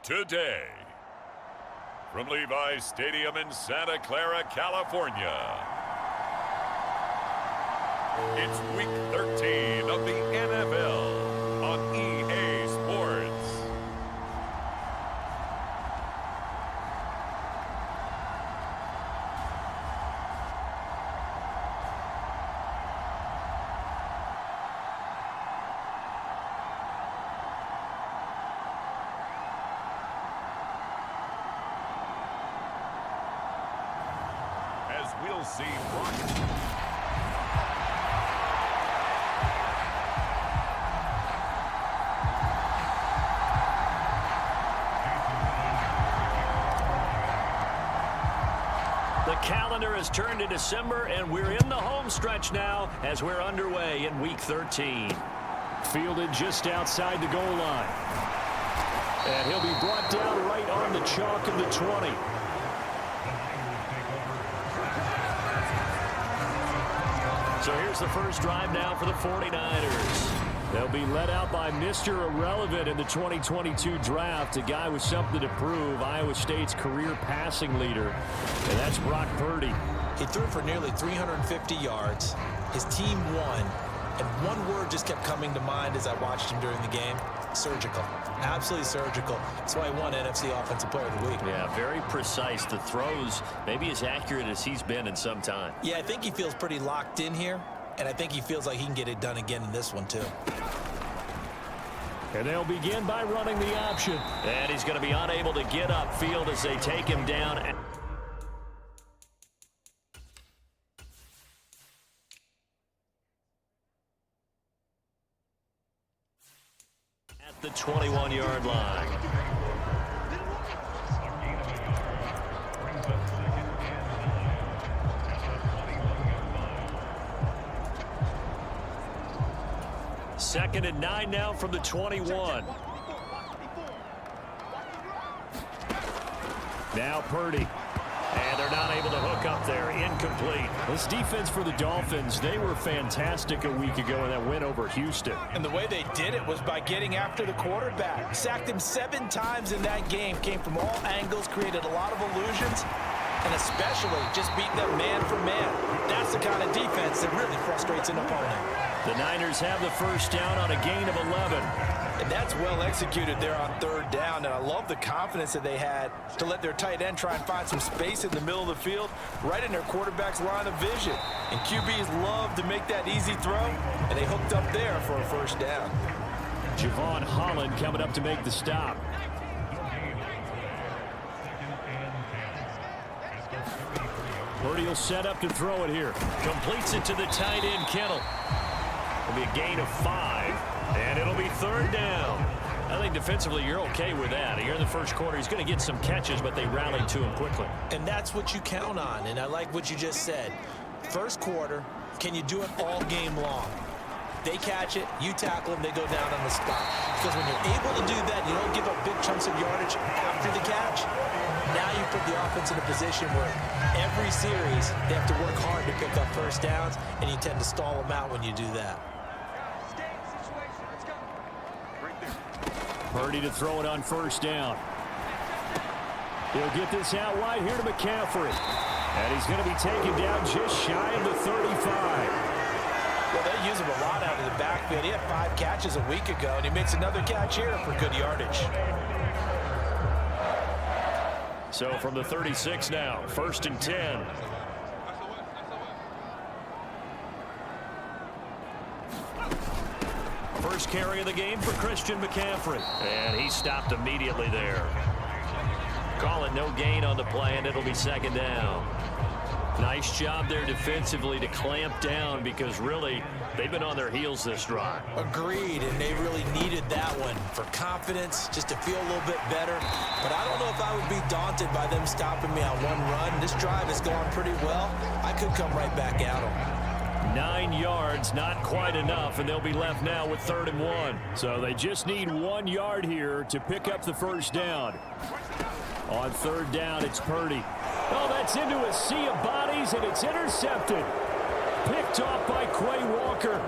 today. From Levi's Stadium in Santa Clara, California, it's Week 13 of the NFL on EA Sports. As we'll see The calendar has turned to December, and we're in the home stretch now as we're underway in Week 13. Fielded just outside the goal line. And he'll be brought down right on the chalk of the 20. So here's the first drive now for the 49ers. They'll be led out by Mr. Irrelevant in the 2022 draft, a guy with something to prove, Iowa State's career passing leader, and that's Brock Purdy. He threw for nearly 350 yards. His team won, and one word just kept coming to mind as I watched him during the game: surgical. Absolutely surgical. That's why he won NFC Offensive Player of the Week. Yeah, very precise. The throws maybe as accurate as he's been in some time. Yeah, I think he feels pretty locked in here, and I think he feels like he can get it done again in this one too. And they'll begin by running the option. And he's going to be unable to get upfield as they take him down. At the 21-yard line. Second and 9 now from the 21. Now Purdy. And they're not able to hook up there. Incomplete. This defense for the Dolphins, they were fantastic a week ago in that win over Houston. And the way they did it was by getting after the quarterback. Sacked him 7 times in that game. Came from all angles, created a lot of illusions, and especially just beating them man for man. That's the kind of defense that really frustrates an opponent. The Niners have the first down on a gain of 11. And that's well executed there on third down, and I love the confidence that they had to let their tight end try and find some space in the middle of the field, right in their quarterback's line of vision. And QBs love to make that easy throw, and they hooked up there for a first down. Javon Holland coming up to make the stop. Purdy will set up to throw it here. Completes it to the tight end, Kittle. It'll be a gain of 5, and it'll be third down. I think defensively you're okay with that. Here in the first quarter, he's going to get some catches, but they rallied to him quickly. And that's what you count on, and I like what you just said. First quarter, can you do it all game long? They catch it, you tackle them, they go down on the spot. Because when you're able to do that, you don't give up big chunks of yardage after the catch. Now you put the offense in a position where every series they have to work hard to pick up first downs, and you tend to stall them out when you do that. Purdy to throw it on first down. He'll get this out wide here to McCaffery. And he's going to be taken down just shy of the 35. Well, they use him a lot out of the backfield. He had 5 catches a week ago, and he makes another catch here for good yardage. So from the 36 now, first and 10. First carry of the game for Christian McCaffery. And he stopped immediately there. Call it no gain on the play, and it'll be second down. Nice job there defensively to clamp down, because really they've been on their heels this drive. Agreed, and they really needed that one for confidence, just to feel a little bit better. But I don't know if I would be daunted by them stopping me on one run. This drive has gone pretty well. I could come right back at them. 9 yards, not quite enough, and they'll be left now with 3rd and 1. So they just need 1 yard here to pick up the first down. On third down, it's Purdy. Oh, that's into a sea of bodies, and it's intercepted. Picked off by Quay Walker.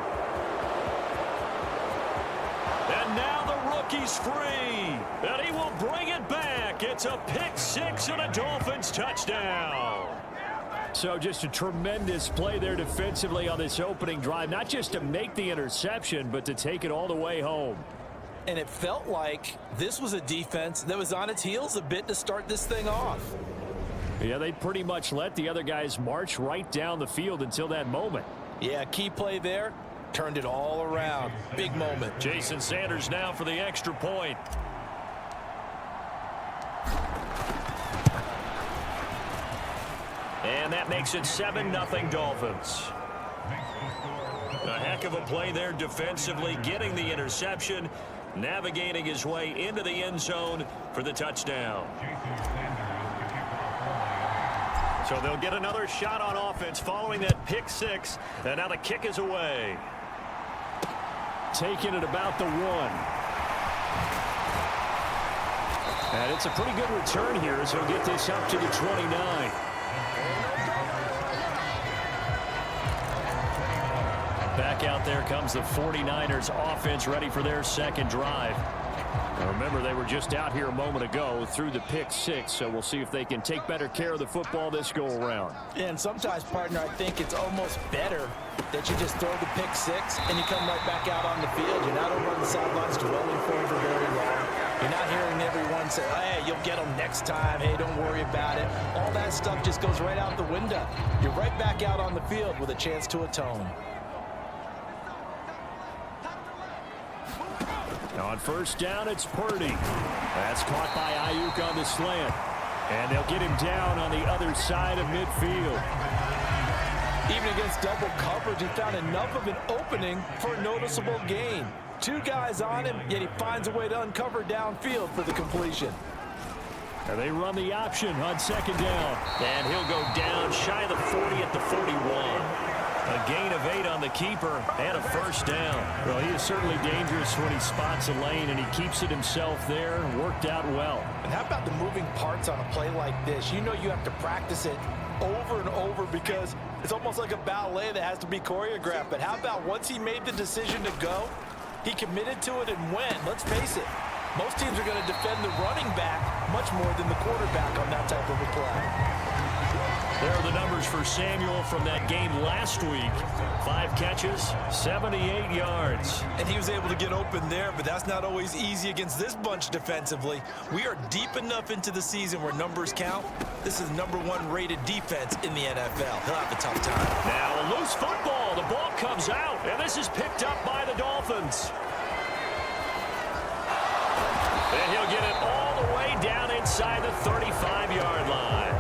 And now the He's free. And he will bring it back. It's a pick six and a Dolphins touchdown. So just a tremendous play there defensively on this opening drive. Not just to make the interception, but to take it all the way home. And it felt like this was a defense that was on its heels a bit to start this thing off. Yeah, they pretty much let the other guys march right down the field until that moment. Yeah, key play there. Turned it all around. Big moment. Jason Sanders now for the extra point. And that makes it 7-0 Dolphins. A heck of a play there defensively, getting the interception, navigating his way into the end zone for the touchdown. So they'll get another shot on offense following that pick six, and now the kick is away. Taking it about the 1. And it's a pretty good return here as he'll get this up to the 29. Back out there comes the 49ers offense, ready for their second drive. Now remember, they were just out here a moment ago through the pick six, so we'll see if they can take better care of the football this go-around. And sometimes, partner, I think it's almost better that you just throw the pick six and you come right back out on the field. You're not over on the sidelines dwelling for very long. You're not hearing everyone say, hey, you'll get them next time. Hey, don't worry about it. All that stuff just goes right out the window. You're right back out on the field with a chance to atone. On first down, it's Purdy. That's caught by Ayuk on the slant. And they'll get him down on the other side of midfield. Even against double coverage, he found enough of an opening for a noticeable gain. 2 guys on him, yet he finds a way to uncover downfield for the completion. And they run the option on second down. And he'll go down shy of the 40 at the 41. A gain of 8 on the keeper and a first down. Well, he is certainly dangerous when he spots a lane, and he keeps it himself there. Worked out well. And how about the moving parts on a play like this? You know you have to practice it over and over because it's almost like a ballet that has to be choreographed. But how about once he made the decision to go, he committed to it and went. Let's face it, most teams are going to defend the running back much more than the quarterback on that type of a play. There are the numbers for Samuel from that game last week. 5 catches, 78 yards. And he was able to get open there, but that's not always easy against this bunch defensively. We are deep enough into the season where numbers count. This is #1 rated defense in the NFL. He'll have a tough time. Now a loose football. The ball comes out, and this is picked up by the Dolphins. And he'll get it all the way down inside the 35-yard line.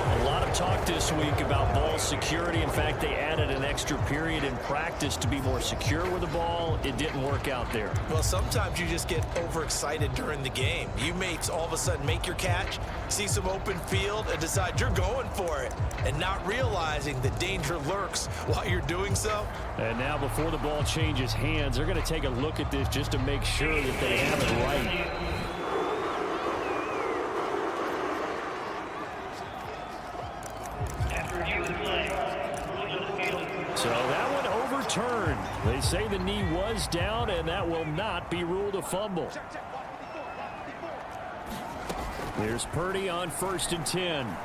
A lot of talk this week about ball security. In fact, they added an extra period in practice to be more secure with the ball. It didn't work out there. Well, sometimes you just get overexcited during the game. You may all of a sudden make your catch, see some open field, and decide you're going for it, and not realizing the danger lurks while you're doing so. And now before the ball changes hands, they're going to take a look at this just to make sure that they have it right. So that one overturned. They say the knee was down, and that will not be ruled a fumble. Here's Purdy on 1st and 10.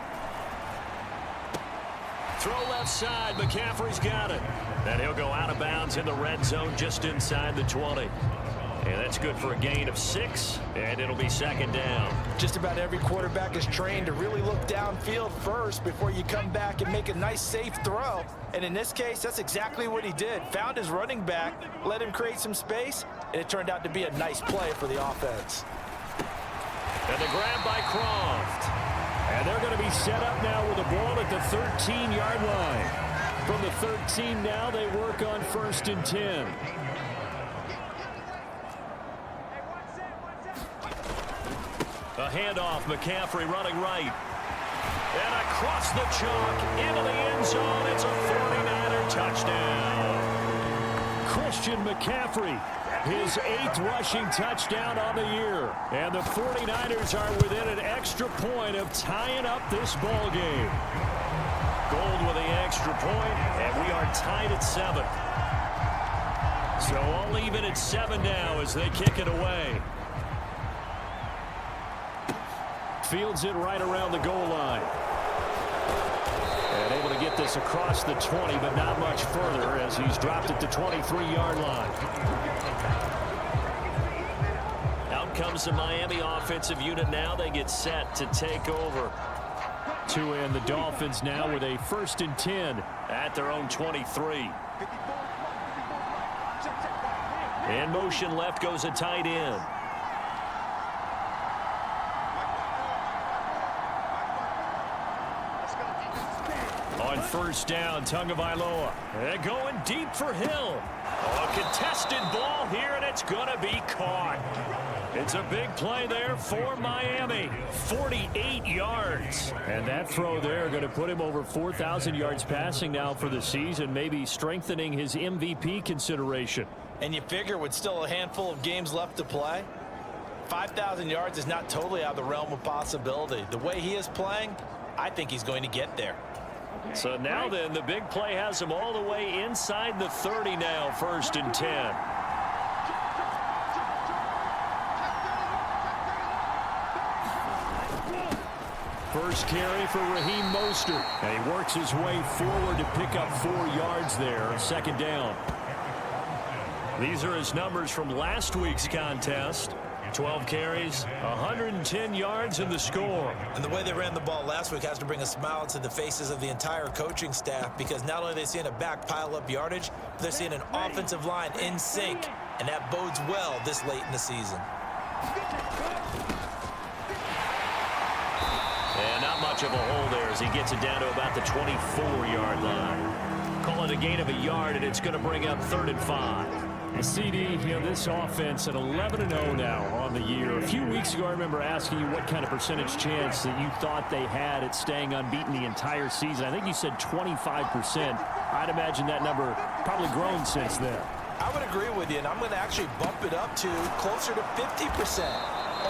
Throw left side. McCaffery's got it. And he'll go out of bounds in the red zone just inside the 20. And that's good for a gain of 6, and it'll be 2nd down. Just about every quarterback is trained to really look downfield first before you come back and make a nice, safe throw. And in this case, that's exactly what he did. Found his running back, let him create some space, and it turned out to be a nice play for the offense. And the grab by Croft. And they're going to be set up now with the ball at the 13-yard line. From the 13 now, they work on 1st and 10. A handoff, McCaffery running right. And across the chalk into the end zone. It's a 49er touchdown. Christian McCaffery, his 8th rushing touchdown on the year. And the 49ers are within an extra point of tying up this ball game. Gold with the extra point, and we are tied at 7. So all even at 7 now as they kick it away. Fields it right around the goal line. And able to get this across the 20, but not much further as he's dropped it to 23-yard line. Out comes the Miami offensive unit now. They get set to take over. And the Dolphins now with a 1st and 10 at their own 23. In motion left goes a tight end. On 1st down, Tagovailoa. They're going deep for Hill. A contested ball here, and it's going to be caught. It's a big play there for Miami. 48 yards. And that throw there going to put him over 4,000 yards passing now for the season, maybe strengthening his MVP consideration. And you figure with still a handful of games left to play, 5,000 yards is not totally out of the realm of possibility. The way he is playing, I think he's going to get there. So now then, the big play has him all the way inside the 30 now, 1st and 10. First carry for Raheem Mostert. And he works his way forward to pick up 4 yards there, 2nd down. These are his numbers from last week's contest. 12 carries, 110 yards in the score. And the way they ran the ball last week has to bring a smile to the faces of the entire coaching staff, because not only are they seeing a back pile up yardage, but they're seeing an offensive line in sync, and that bodes well this late in the season. And not much of a hole there as he gets it down to about the 24-yard line. Call it a gain of a yard, and it's going to bring up 3rd and 5. CD, this offense at 11-0 now on the year. A few weeks ago, I remember asking you what kind of percentage chance that you thought they had at staying unbeaten the entire season. I think you said 25%. I'd imagine that number probably grown since then. I would agree with you, and I'm going to actually bump it up to closer to 50%,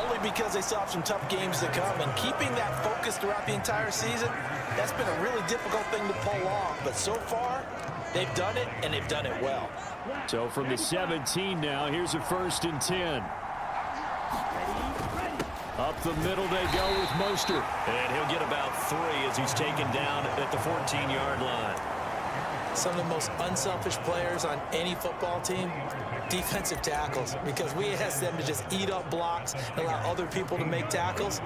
only because they still have some tough games to come. And keeping that focus throughout the entire season, that's been a really difficult thing to pull off. But so far, they've done it, and they've done it well. So from the 17 now, here's a 1st and 10. Up the middle they go with Mostert. And he'll get about 3 as he's taken down at the 14-yard line. Some of the most unselfish players on any football team, defensive tackles, because we ask them to just eat up blocks and allow other people to make tackles.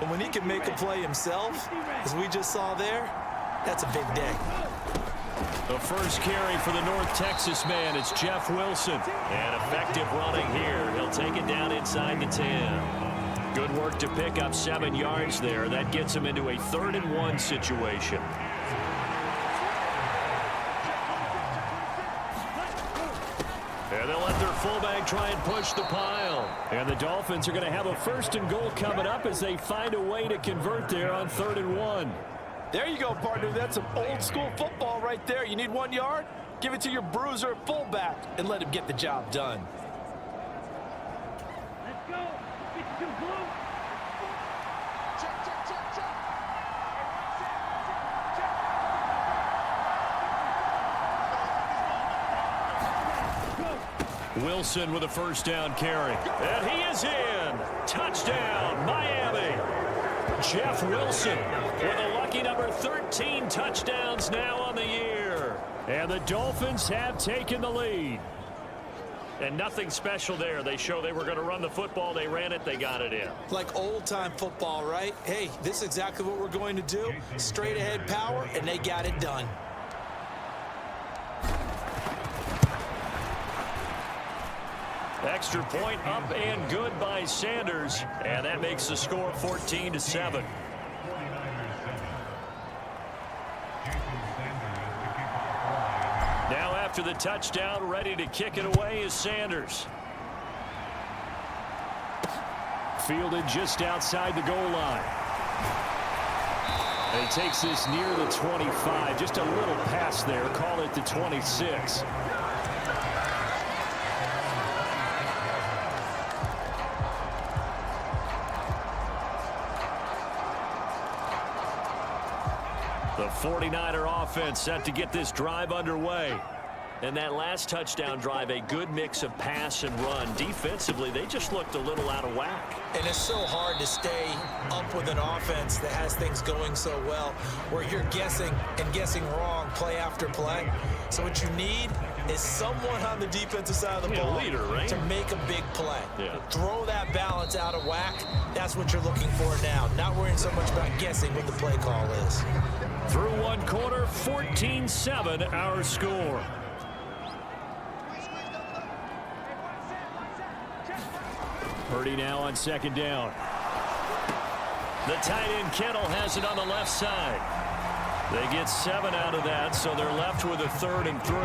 But when he can make a play himself, as we just saw there, that's a big day. The first carry for the North Texas man, it's Jeff Wilson. And effective running here. He'll take it down inside the 10. Good work to pick up 7 yards there. That gets him into a 3rd and 1 situation. And they'll let their fullback try and push the pile. And the Dolphins are going to have a 1st and goal coming up as they find a way to convert there on 3rd and 1. There you go, partner. That's some old-school football right there. You need 1 yard? Give it to your bruiser fullback and let him get the job done. Let's go. Get you blue. Check, check, check, check. Wilson with a 1st down carry. And he is in. Touchdown, Miami. Jeff Wilson with a lucky number 13 touchdowns now on the year. And the Dolphins have taken the lead. And nothing special there. They show they were going to run the football. They ran it. They got it in. Like old-time football, right? Hey, this is exactly what we're going to do. Straight-ahead power, and they got it done. Extra point up and good by Sanders. And that makes the score 14-7. Now after the touchdown, ready to kick it away is Sanders. Fielded just outside the goal line. And he takes this near the 25. Just a little pass there. Call it the 26. The 49er offense set to get this drive underway. And that last touchdown drive, a good mix of pass and run. Defensively, they just looked a little out of whack. And it's so hard to stay up with an offense that has things going so well, where you're guessing and guessing wrong play after play. So what you need is someone on the defensive side of the ball leader, right? to make a big play. Yeah. Throw that balance out of whack. That's what you're looking for now. Not worrying so much about guessing what the play call is. Through one quarter, 14-7 our score. Purdy now on second down. The tight end Kittle has it on the left side. They get 7 out of that, so they're left with a 3rd and 3.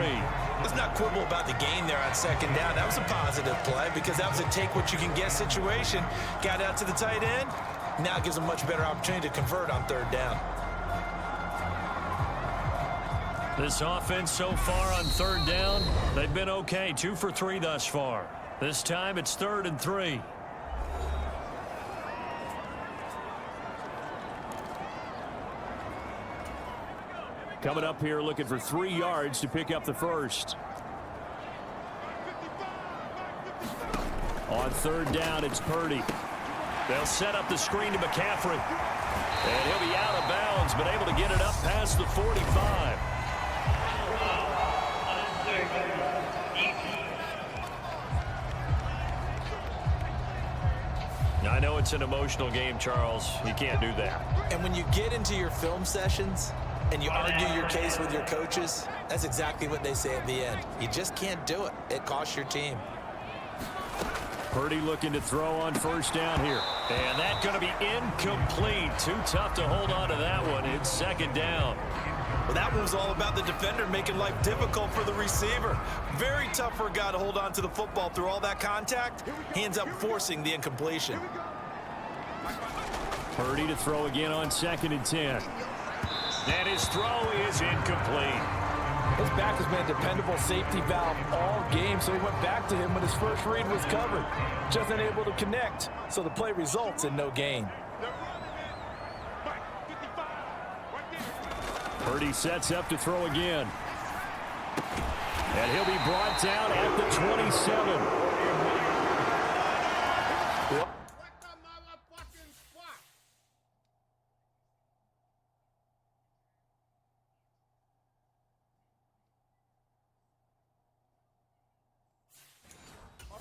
Let's not quibble about the gain there on second down. That was a positive play because that was a take-what-you-can-get situation. Got out to the tight end. Now it gives them a much better opportunity to convert on 3rd down. This offense so far on 3rd down, they've been okay. 2 for 3 thus far. This time it's 3rd and 3. Coming up here looking for 3 yards to pick up the first. On 3rd down, it's Purdy. They'll set up the screen to McCaffery. And he'll be out of bounds, but able to get it up past the 45. I know it's an emotional game, Charles. You can't do that. And when you get into your film sessions and you argue your case with your coaches, that's exactly what they say at the end. You just can't do it. It costs your team. Purdy looking to throw on 1st down here. And that's going to be incomplete. Too tough to hold on to that one. It's 2nd down. Well, that one was all about the defender making life difficult for the receiver. Very tough for a guy to hold on to the football through all that contact. He ends up forcing the incompletion. Purdy to throw again on 2nd and 10. And his throw is incomplete. His back has been a dependable safety valve all game, so he went back to him when his first read was covered. Just unable to connect, so the play results in no gain. Purdy sets up to throw again. And he'll be brought down at the 27.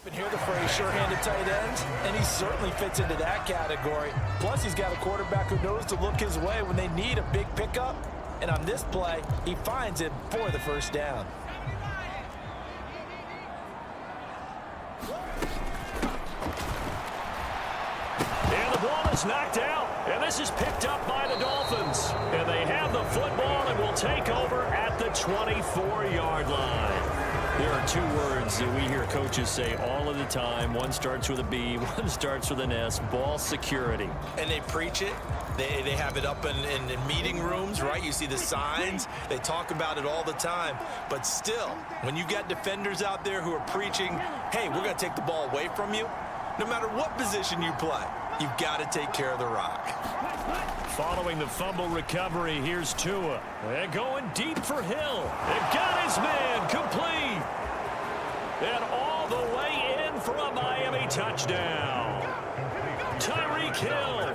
And hear the phrase sure-handed tight ends, and he certainly fits into that category. Plus, he's got a quarterback who knows to look his way when they need a big pickup. And on this play, he finds it for the 1st down. And the ball is knocked out. And this is picked up by the Dolphins. And they have the football and will take over at the 24-yard line. There are 2 words that we hear coaches say all of the time. One starts with a B, one starts with an S. Ball security. And they preach it. They have it up in meeting rooms, right? You see the signs. They talk about it all the time. But still, when you got defenders out there who are preaching, hey, we're going to take the ball away from you, no matter what position you play, you've got to take care of the rock. Following the fumble recovery, here's Tua. And going deep for Hill. And got his man complete. And all the way in for a Miami touchdown. Tyreek Hill,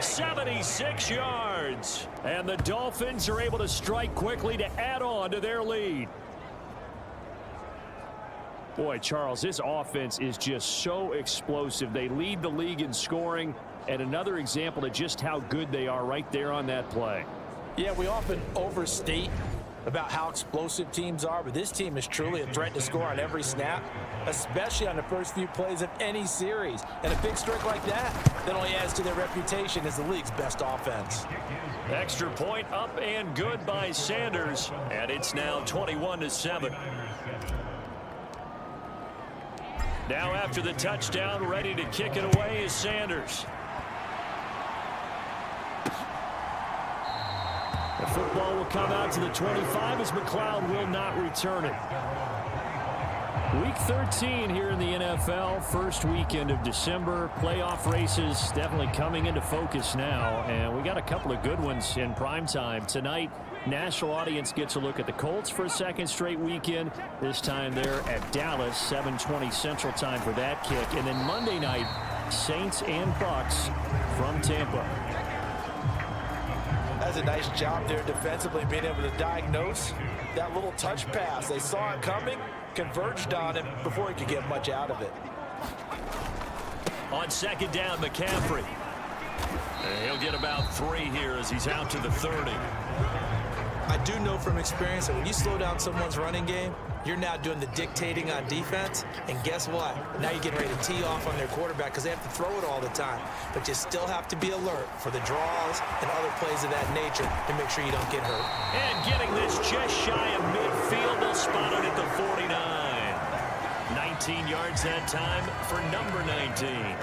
76 yards. And the Dolphins are able to strike quickly to add on to their lead. Boy, Charles, this offense is just so explosive. They lead the league in scoring, and another example of just how good they are right there on that play. Yeah, we often overstate about how explosive teams are, but this team is truly a threat to score on every snap, especially on the first few plays of any series. And a big streak like that only adds to their reputation as the league's best offense. Extra point up and good by Sanders, and it's now 21-7. Now after the touchdown, ready to kick it away is Sanders. The football will come out to the 25 as McLeod will not return it. Week 13 here in the NFL, first weekend of December. Playoff races definitely coming into focus now, and we got a couple of good ones in prime time. Tonight, national audience gets a look at the Colts for a second straight weekend. This time they're at Dallas, 7:20 Central Time for that kick. And then Monday night, Saints and Bucks from Tampa. That's a nice job there defensively, being able to diagnose that little touch pass. They saw it coming, converged on him before he could get much out of it. On second down, McCaffery. And he'll get about 3 here as he's out to the 30. I do know from experience that when you slow down someone's running game, you're now doing the dictating on defense. And guess what? Now you're getting ready to tee off on their quarterback because they have to throw it all the time. But you still have to be alert for the draws and other plays of that nature to make sure you don't get hurt. And getting this just shy of midfield. They'll spot it at the 49. 19 yards that time for number 19.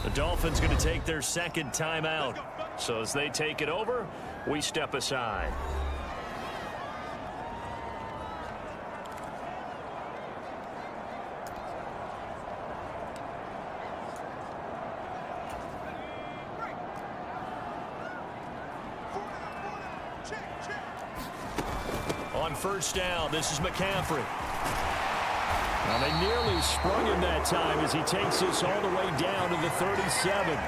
The Dolphins going to take their second timeout. So as they take it over, we step aside. On first down, this is McCaffery. Well, they nearly sprung him that time as he takes this all the way down to the 37.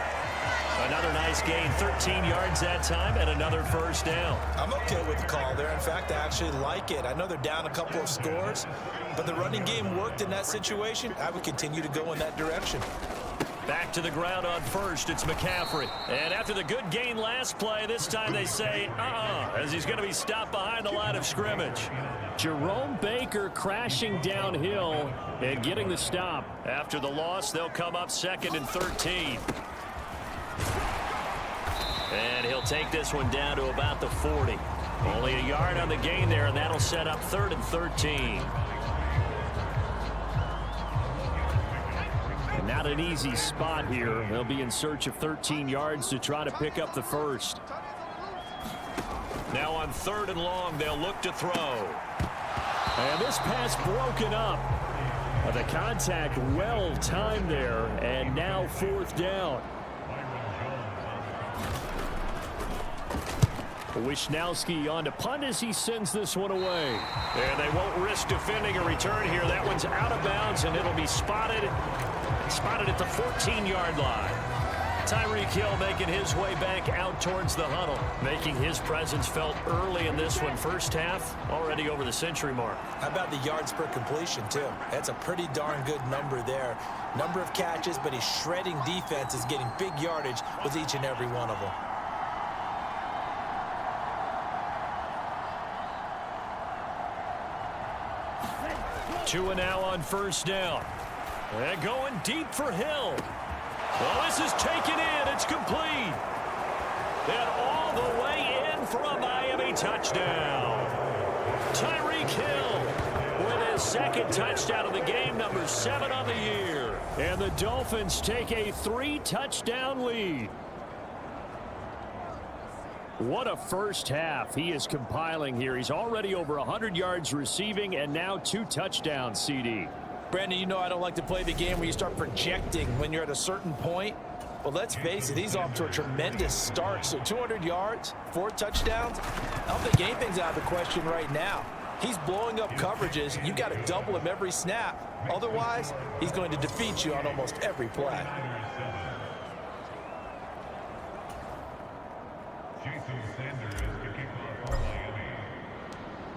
Another nice gain, 13 yards that time, and another first down. I'm okay with the call there. In fact, I actually like it. I know they're down a couple of scores, but the running game worked in that situation. I would continue to go in that direction. Back to the ground on first, it's McCaffery. And after the good gain last play, this time they say, as he's going to be stopped behind the line of scrimmage. Jerome Baker crashing downhill and getting the stop. After the loss, they'll come up second and 13. And he'll take this one down to about the 40. Only a yard on the gain there, and that'll set up 3rd and 13. Not an easy spot here. They'll be in search of 13 yards to try to pick up the first. Now on 3rd and long, they'll look to throw. And this pass broken up. The contact well timed there, and now 4th down. Wisnowski on to punt as he sends this one away. And they won't risk defending a return here. That one's out of bounds, and it'll be spotted at the 14-yard line. Tyreek Hill making his way back out towards the huddle, making his presence felt early in this one. First half, already over the century mark. How about the yards per completion, too? That's a pretty darn good number there. Number of catches, but he's shredding defenses, getting big yardage with each and every one of them. 2 and now on first down. And going deep for Hill. Well, this is taken in. It's complete. And all the way in for a Miami touchdown. Tyreek Hill with his second touchdown of the game, number 7 on the year. And the Dolphins take a 3-touchdown lead. What a first half he is compiling here. He's already over 100 yards receiving and now 2 touchdowns, CD. Brandon, you know I don't like to play the game where you start projecting when you're at a certain point. Well, let's face it, he's off to a tremendous start. So 200 yards, 4 touchdowns. I don't think anything's out of the question right now. He's blowing up coverages. You've got to double him every snap. Otherwise, he's going to defeat you on almost every play.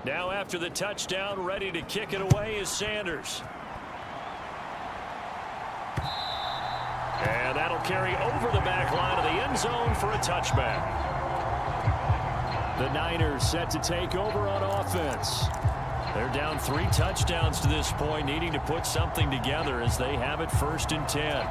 Now after the touchdown, ready to kick it away is Sanders. And that'll carry over the back line of the end zone for a touchback. The Niners set to take over on offense. They're down 3 touchdowns to this point, needing to put something together as they have it 1st and 10.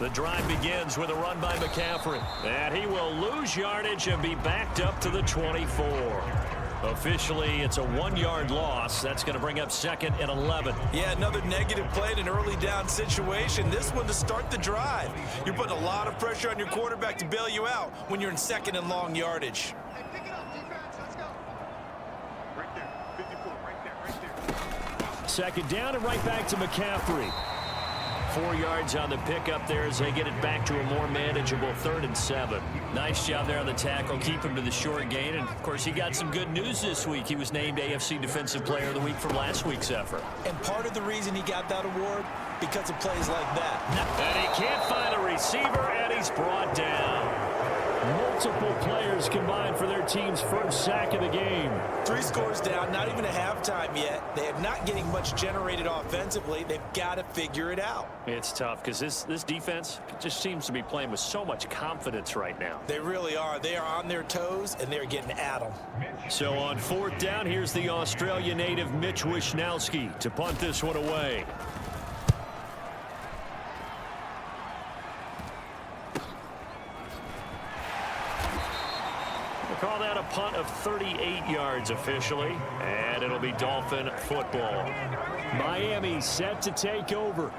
The drive begins with a run by McCaffery. And he will lose yardage and be backed up to the 24. Officially, it's a 1-yard loss. That's going to bring up 2nd and 11. Yeah, another negative play in an early down situation. This one to start the drive. You're putting a lot of pressure on your quarterback to bail you out when you're in 2nd and long yardage. Hey, pick it up, defense. Let's go. Right there. 54, right there, right there. Second down and right back to McCaffery. 4 yards on the pickup there as they get it back to a more manageable 3rd and 7. Nice job there on the tackle. Keep him to the short gain. And, of course, he got some good news this week. He was named AFC Defensive Player of the Week from last week's effort. And part of the reason he got that award, because of plays like that. And he can't find a receiver, and he's brought down. Multiple players combined for their team's first sack of the game. 3 scores down, not even a halftime yet. They are not getting much generated offensively. They've got to figure it out. It's tough because this defense just seems to be playing with so much confidence right now. They really are. They are on their toes, and they're getting at them. So on 4th down, here's the Australia native Mitch Wishnowski to punt this one away. Call that a punt of 38 yards officially, and it'll be Dolphin football. Miami set to take over.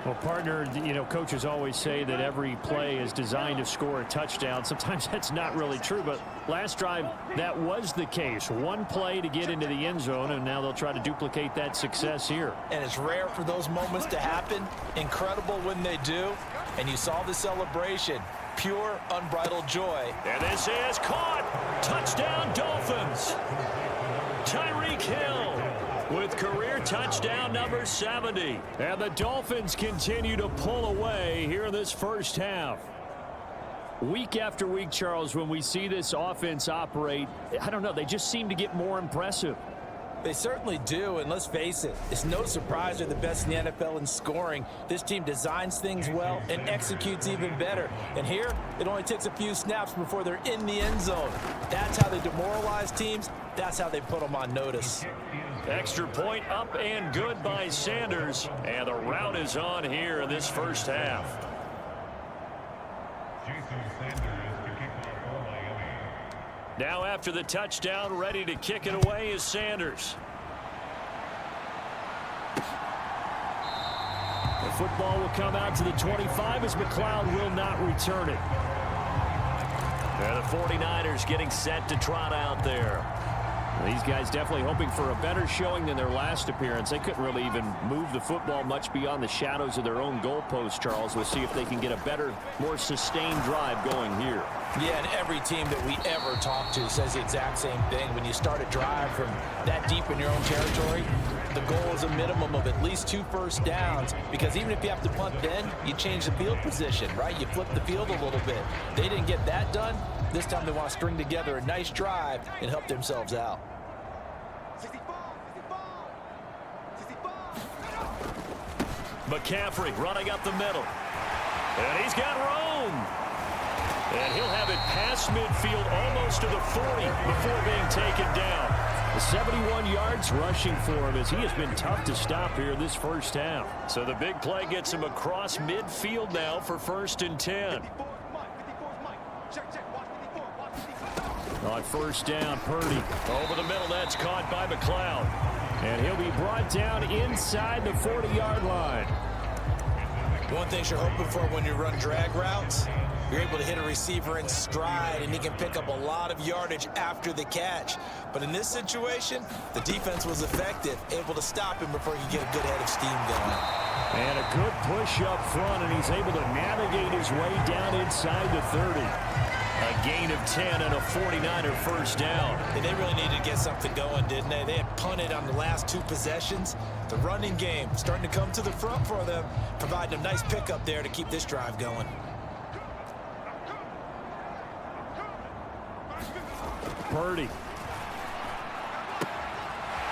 Well, partner, you know, coaches always say that every play is designed to score a touchdown. Sometimes that's not really true, but last drive, that was the case. One play to get into the end zone, and now they'll try to duplicate that success here. And it's rare for those moments to happen. Incredible when they do. And you saw the celebration. Pure, unbridled joy. And this is caught. Touchdown, Dolphins. Tyreek Hill with career touchdown number 70. And the Dolphins continue to pull away here in this first half. Week after week, Charles, when we see this offense operate, I don't know, they just seem to get more impressive. They certainly do, and let's face it, it's no surprise they're the best in the NFL in scoring. This team designs things well and executes even better. And here, it only takes a few snaps before they're in the end zone. That's how they demoralize teams. That's how they put them on notice. Extra point up and good by Sanders. And the route is on here in this first half. Now after the touchdown, ready to kick it away is Sanders. The football will come out to the 25 as McLeod will not return it. And the 49ers getting set to trot out there. These guys definitely hoping for a better showing than their last appearance. They couldn't really even move the football much beyond the shadows of their own goalpost, Charles. We'll see if they can get a better, more sustained drive going here. Yeah, and every team that we ever talk to says the exact same thing. When you start a drive from that deep in your own territory, the goal is a minimum of at least 2 first downs, because even if you have to punt then, you change the field position, right? You flip the field a little bit. They didn't get that done. This time they want to string together a nice drive and help themselves out. McCaffery running up the middle. And he's got room. And he'll have it past midfield almost to the 40 before being taken down. 71 yards rushing for him as he has been tough to stop here this first half. So the big play gets him across midfield now for 1st and 10. On 1st down, Purdy. Over the middle, that's caught by McCloud. And he'll be brought down inside the 40-yard line. One thing you're hoping for when you run drag routes, you're able to hit a receiver in stride, and he can pick up a lot of yardage after the catch. But in this situation, the defense was effective, able to stop him before he could get a good head of steam going. And a good push up front, and he's able to navigate his way down inside the 30. A gain of 10 and a 49er first down. And they really needed to get something going, didn't they? They had punted on the last 2 possessions. The running game starting to come to the front for them, providing a nice pickup there to keep this drive going. Purdy.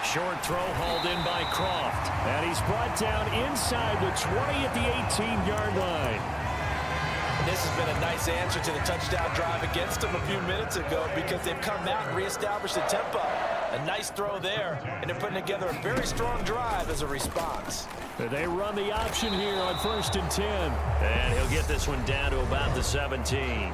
Short throw hauled in by Croft. And he's brought down inside the 20 at the 18-yard line. And this has been a nice answer to the touchdown drive against them a few minutes ago, because they've come out and reestablished the tempo. A nice throw there, and they're putting together a very strong drive as a response. They run the option here on 1st and 10. And he'll get this one down to about the 17.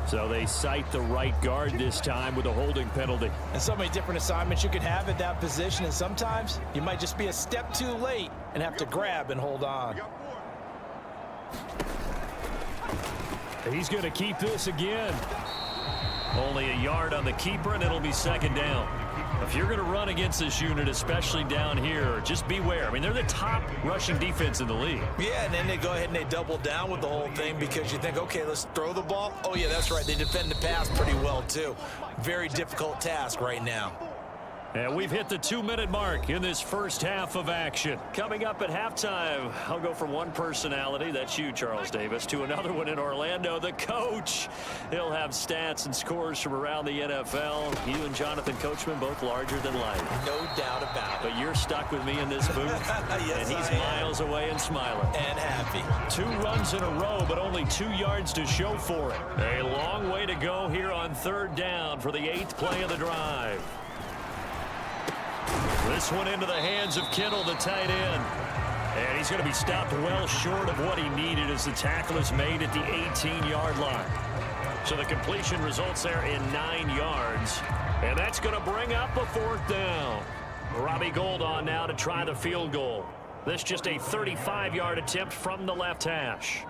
So they cite the right guard this time with a holding penalty. And so many different assignments you could have at that position, and sometimes you might just be a step too late and have to grab and hold on. He's going to keep this again. Only a yard on the keeper, and it'll be second down. If you're going to run against this unit, especially down here, just beware. I mean, they're the top rushing defense in the league. Yeah, and then they go ahead and they double down with the whole thing because you think, okay, let's throw the ball. Oh, yeah, that's right. They defend the pass pretty well, too. Very difficult task right now. And we've hit the 2-minute mark in this first half of action. Coming up at halftime, I'll go from one personality, that's you, Charles Davis, to another one in Orlando, the coach. He'll have stats and scores from around the NFL. You and Jonathan Coachman both larger than life. No doubt about it. But you're stuck with me in this booth. Yes, and he's miles away and smiling. And happy. 2 runs in a row, but only 2 yards to show for it. A long way to go here on third down for the 8th play of the drive. This one into the hands of Kittle, the tight end. And he's going to be stopped well short of what he needed as the tackle is made at the 18-yard line. So the completion results there in 9 yards. And that's going to bring up a 4th down. Robbie Gould on now to try the field goal. This just a 35-yard attempt from the left hash.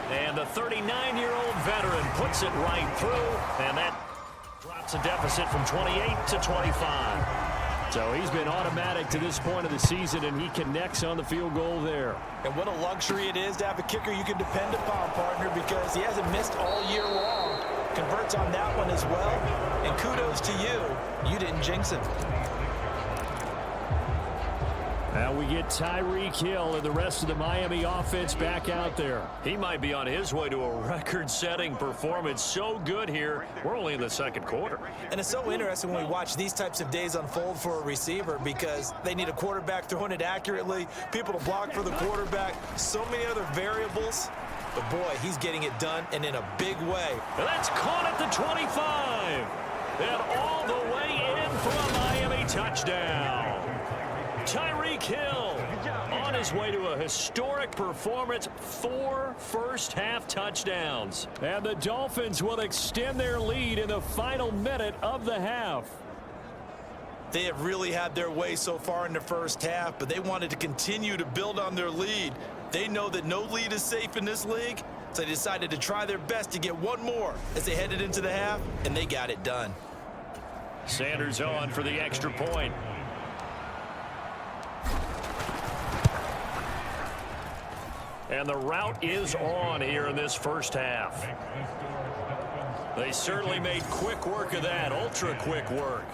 And the 39-year-old veteran puts it right through. And that drops a deficit from 28 to 25. So he's been automatic to this point of the season, and he connects on the field goal there. And what a luxury it is to have a kicker you can depend upon, partner, because he hasn't missed all year long. Converts on that one as well. And kudos to you. You didn't jinx him. Now we get Tyreek Hill and the rest of the Miami offense back out there. He might be on his way to a record-setting performance. So good here. We're only in the second quarter. And it's so interesting when we watch these types of days unfold for a receiver because they need a quarterback throwing it accurately, people to block for the quarterback, so many other variables. But, boy, he's getting it done and in a big way. And that's caught at the 25. And all the way in for a Miami touchdown. Tyreek Hill on his way to a historic performance, 4 first-half touchdowns. And the Dolphins will extend their lead in the final minute of the half. They have really had their way so far in the first half, but they wanted to continue to build on their lead. They know that no lead is safe in this league, so they decided to try their best to get one more as they headed into the half, and they got it done. Sanders on for the extra point. And the route is on here in this first half. They certainly made quick work of that, ultra-quick work.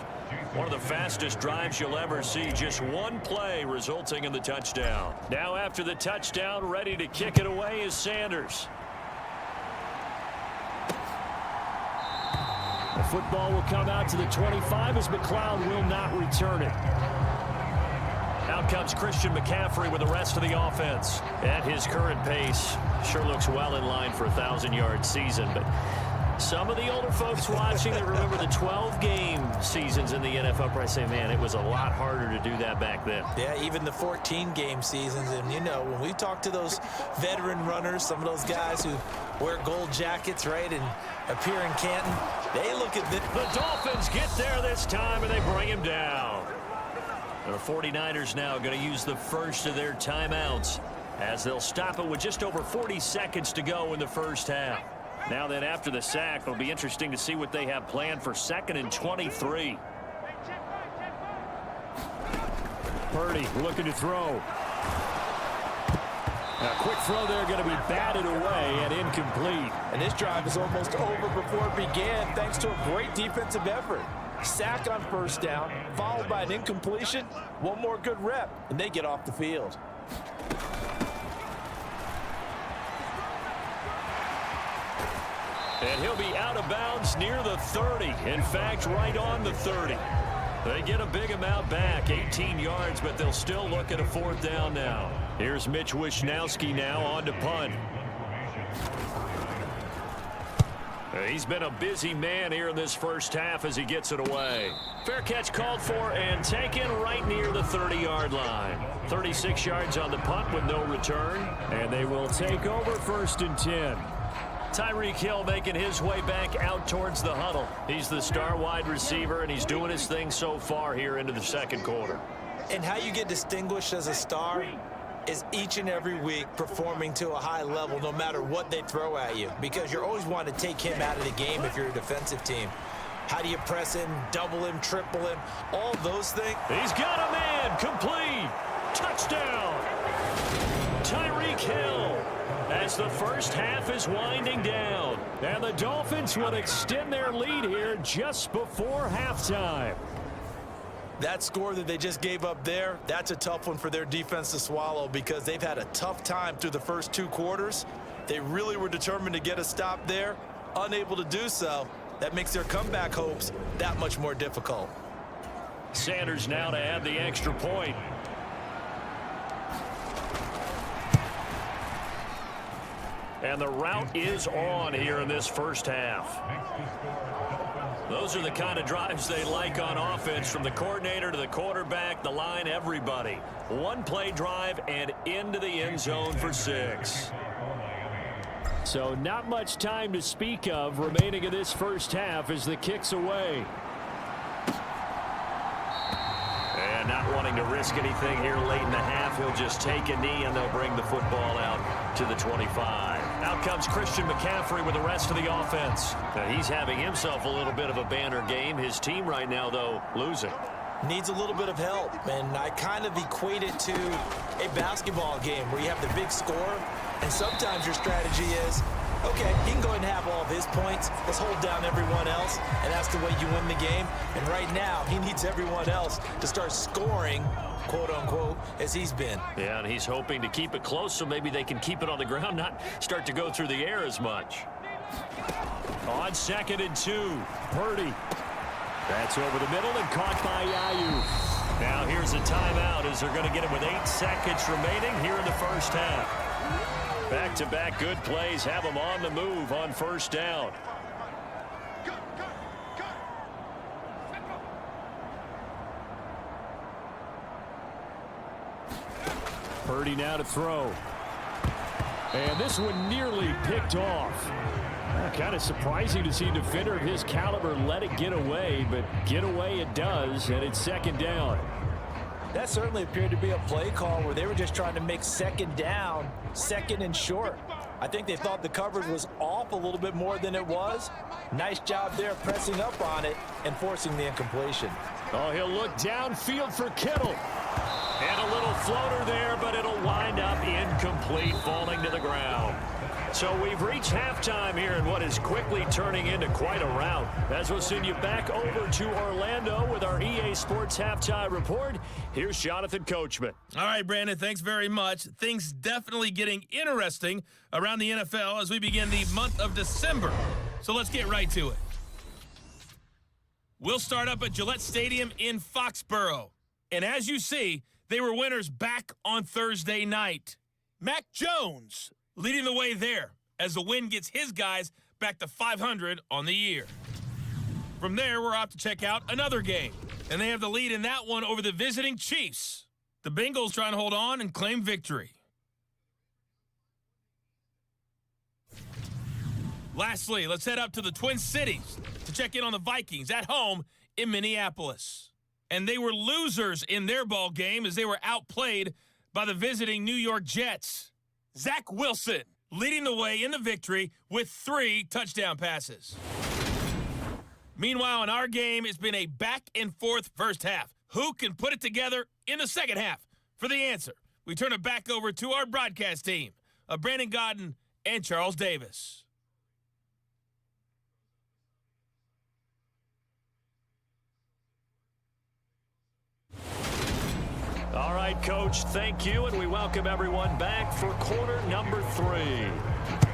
One of the fastest drives you'll ever see. Just one play resulting in the touchdown. Now after the touchdown, ready to kick it away is Sanders. The football will come out to the 25 as McLeod will not return it. Out comes Christian McCaffery with the rest of the offense. At his current pace, sure looks well in line for a 1,000-yard season. But some of the older folks watching that remember the 12-game seasons in the NFL probably say, man, it was a lot harder to do that back then. Yeah, even the 14-game seasons. And, you know, when we talk to those veteran runners, some of those guys who wear gold jackets, right, and appear in Canton, they look at the Dolphins get there this time, and they bring him down. The 49ers now going to use the first of their timeouts as they'll stop it with just over 40 seconds to go in the first half. Now then, after the sack, it'll be interesting to see what they have planned for 2nd and 23. Purdy looking to throw. A quick throw there going to be batted away and incomplete. And this drive is almost over before it began thanks to a great defensive effort. Sack on first down, followed by an incompletion. One more good rep, and they get off the field. And he'll be out of bounds near the 30. In fact, right on the 30. They get a big amount back, 18 yards, but they'll still look at a 4th down now. Here's Mitch Wishnowski now on to punt. He's been a busy man here in this first half as he gets it away. Fair catch called for and taken right near the 30-yard line. 36 yards on the punt with no return. And they will take over 1st and 10. Tyreek Hill making his way back out towards the huddle. He's the star wide receiver, and he's doing his thing so far here into the second quarter. And how you get distinguished as a star, is each and every week performing to a high level no matter what they throw at you, because you're always wanting to take him out of the game if you're a defensive team. How do you press him, double him, triple him, all those things? He's got a man, complete, touchdown. Tyreek Hill, as the first half is winding down. And the Dolphins will extend their lead here just before halftime. That score that they just gave up there, that's a tough one for their defense to swallow, because they've had a tough time through the first 2 quarters. They really were determined to get a stop there, unable to do so. That makes their comeback hopes that much more difficult. Sanders now to add the extra point. And the route is on here in this first half. Those are the kind of drives they like on offense, from the coordinator to the quarterback, the line, everybody. One play drive and into the end zone for 6. So not much time to speak of remaining in this first half as the kick's away. And not wanting to risk anything here late in the half, he'll just take a knee and they'll bring the football out to the 25. Out comes Christian McCaffery with the rest of the offense. Now, he's having himself a little bit of a banner game. His team right now, though, losing. Needs a little bit of help, and I kind of equate it to a basketball game where you have the big score, and sometimes your strategy is, okay, he can go ahead and have all of his points. Let's hold down everyone else, and that's the way you win the game. And right now, he needs everyone else to start scoring, quote-unquote, as he's been. Yeah, and he's hoping to keep it close so maybe they can keep it on the ground, not start to go through the air as much. On 2nd and 2, Purdy. That's over the middle and caught by Aiyuk. Now here's a timeout as they're going to get it with 8 seconds remaining here in the first half. Back-to-back good plays have them on the move on first down. Purdy now to throw. And this one nearly picked off. Kind of surprising to see a defender of his caliber let it get away, but get away it does, and it's 2nd down. That certainly appeared to be a play call where they were just trying to make 2nd down, 2nd and short. I think they thought the coverage was off a little bit more than it was. Nice job there pressing up on it and forcing the incompletion. Oh, he'll look downfield for Kittle. And a little floater there, but it'll wind up incomplete, falling to the ground. So we've reached halftime here in what is quickly turning into quite a rout. As we'll send you back over to Orlando with our EA Sports Halftime Report. Here's Jonathan Coachman. All right, Brandon, thanks very much. Things definitely getting interesting around the NFL as we begin the month of December. So let's get right to it. We'll start up at Gillette Stadium in Foxborough. And as you see, they were winners back on Thursday night. Mac Jones leading the way there as the win gets his guys back to 500 on the year. From there, we're off to check out another game, and they have the lead in that one over the visiting Chiefs. The Bengals trying to hold on and claim victory. Lastly, let's head up to the Twin Cities to check in on the Vikings at home in Minneapolis. And they were losers in their ball game as they were outplayed by the visiting New York Jets. Zach Wilson leading the way in the victory with 3 touchdown passes. Meanwhile, in our game, it's been a back-and-forth first half. Who can put it together in the second half? For the answer, we turn it back over to our broadcast team of Brandon Godden and Charles Davis. All right, Coach, thank you, and we welcome everyone back for quarter number 3.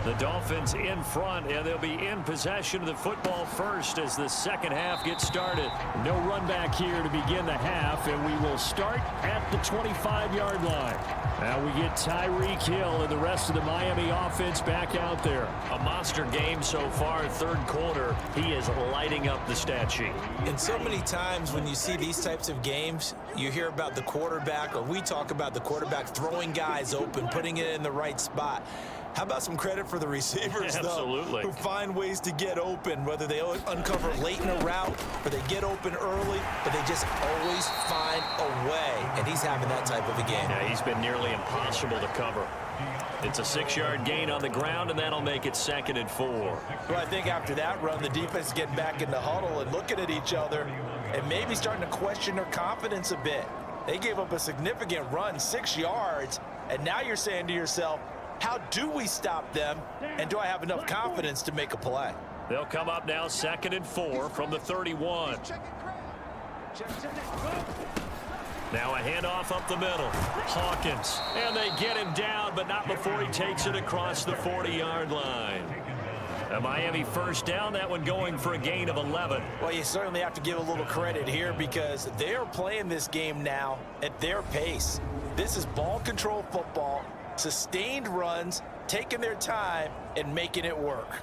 The Dolphins in front, and they'll be in possession of the football first as the second half gets started. No run back here to begin the half, and we will start at the 25-yard line. Now we get Tyreek Hill and the rest of the Miami offense back out there. A monster game so far, third quarter. He is lighting up the stat sheet. And so many times when you see these types of games, you hear about the quarterback, or we talk about the quarterback throwing guys open, putting it in the right spot. How about some credit for the receivers, Absolutely. though, who find ways to get open, whether they uncover late in a route or they get open early, but they just always find a way. And he's having that type of a game. Yeah, he's been nearly impossible to cover. It's a 6-yard gain on the ground, and that'll make it 2nd and 4. Well, I think after that run, the defense is getting back in the huddle and looking at each other and maybe starting to question their confidence a bit. They gave up a significant run, 6 yards, and now you're saying to yourself, how do we stop them, and do I have enough confidence to make a play? They'll come up now 2nd and 4 from the 31. Now a handoff up the middle. Hawkins. And they get him down, but not before he takes it across the 40-yard line. A Miami first down, that one going for a gain of 11. Well, you certainly have to give a little credit here because they are playing this game now at their pace. This is ball control football, sustained runs, taking their time and making it work.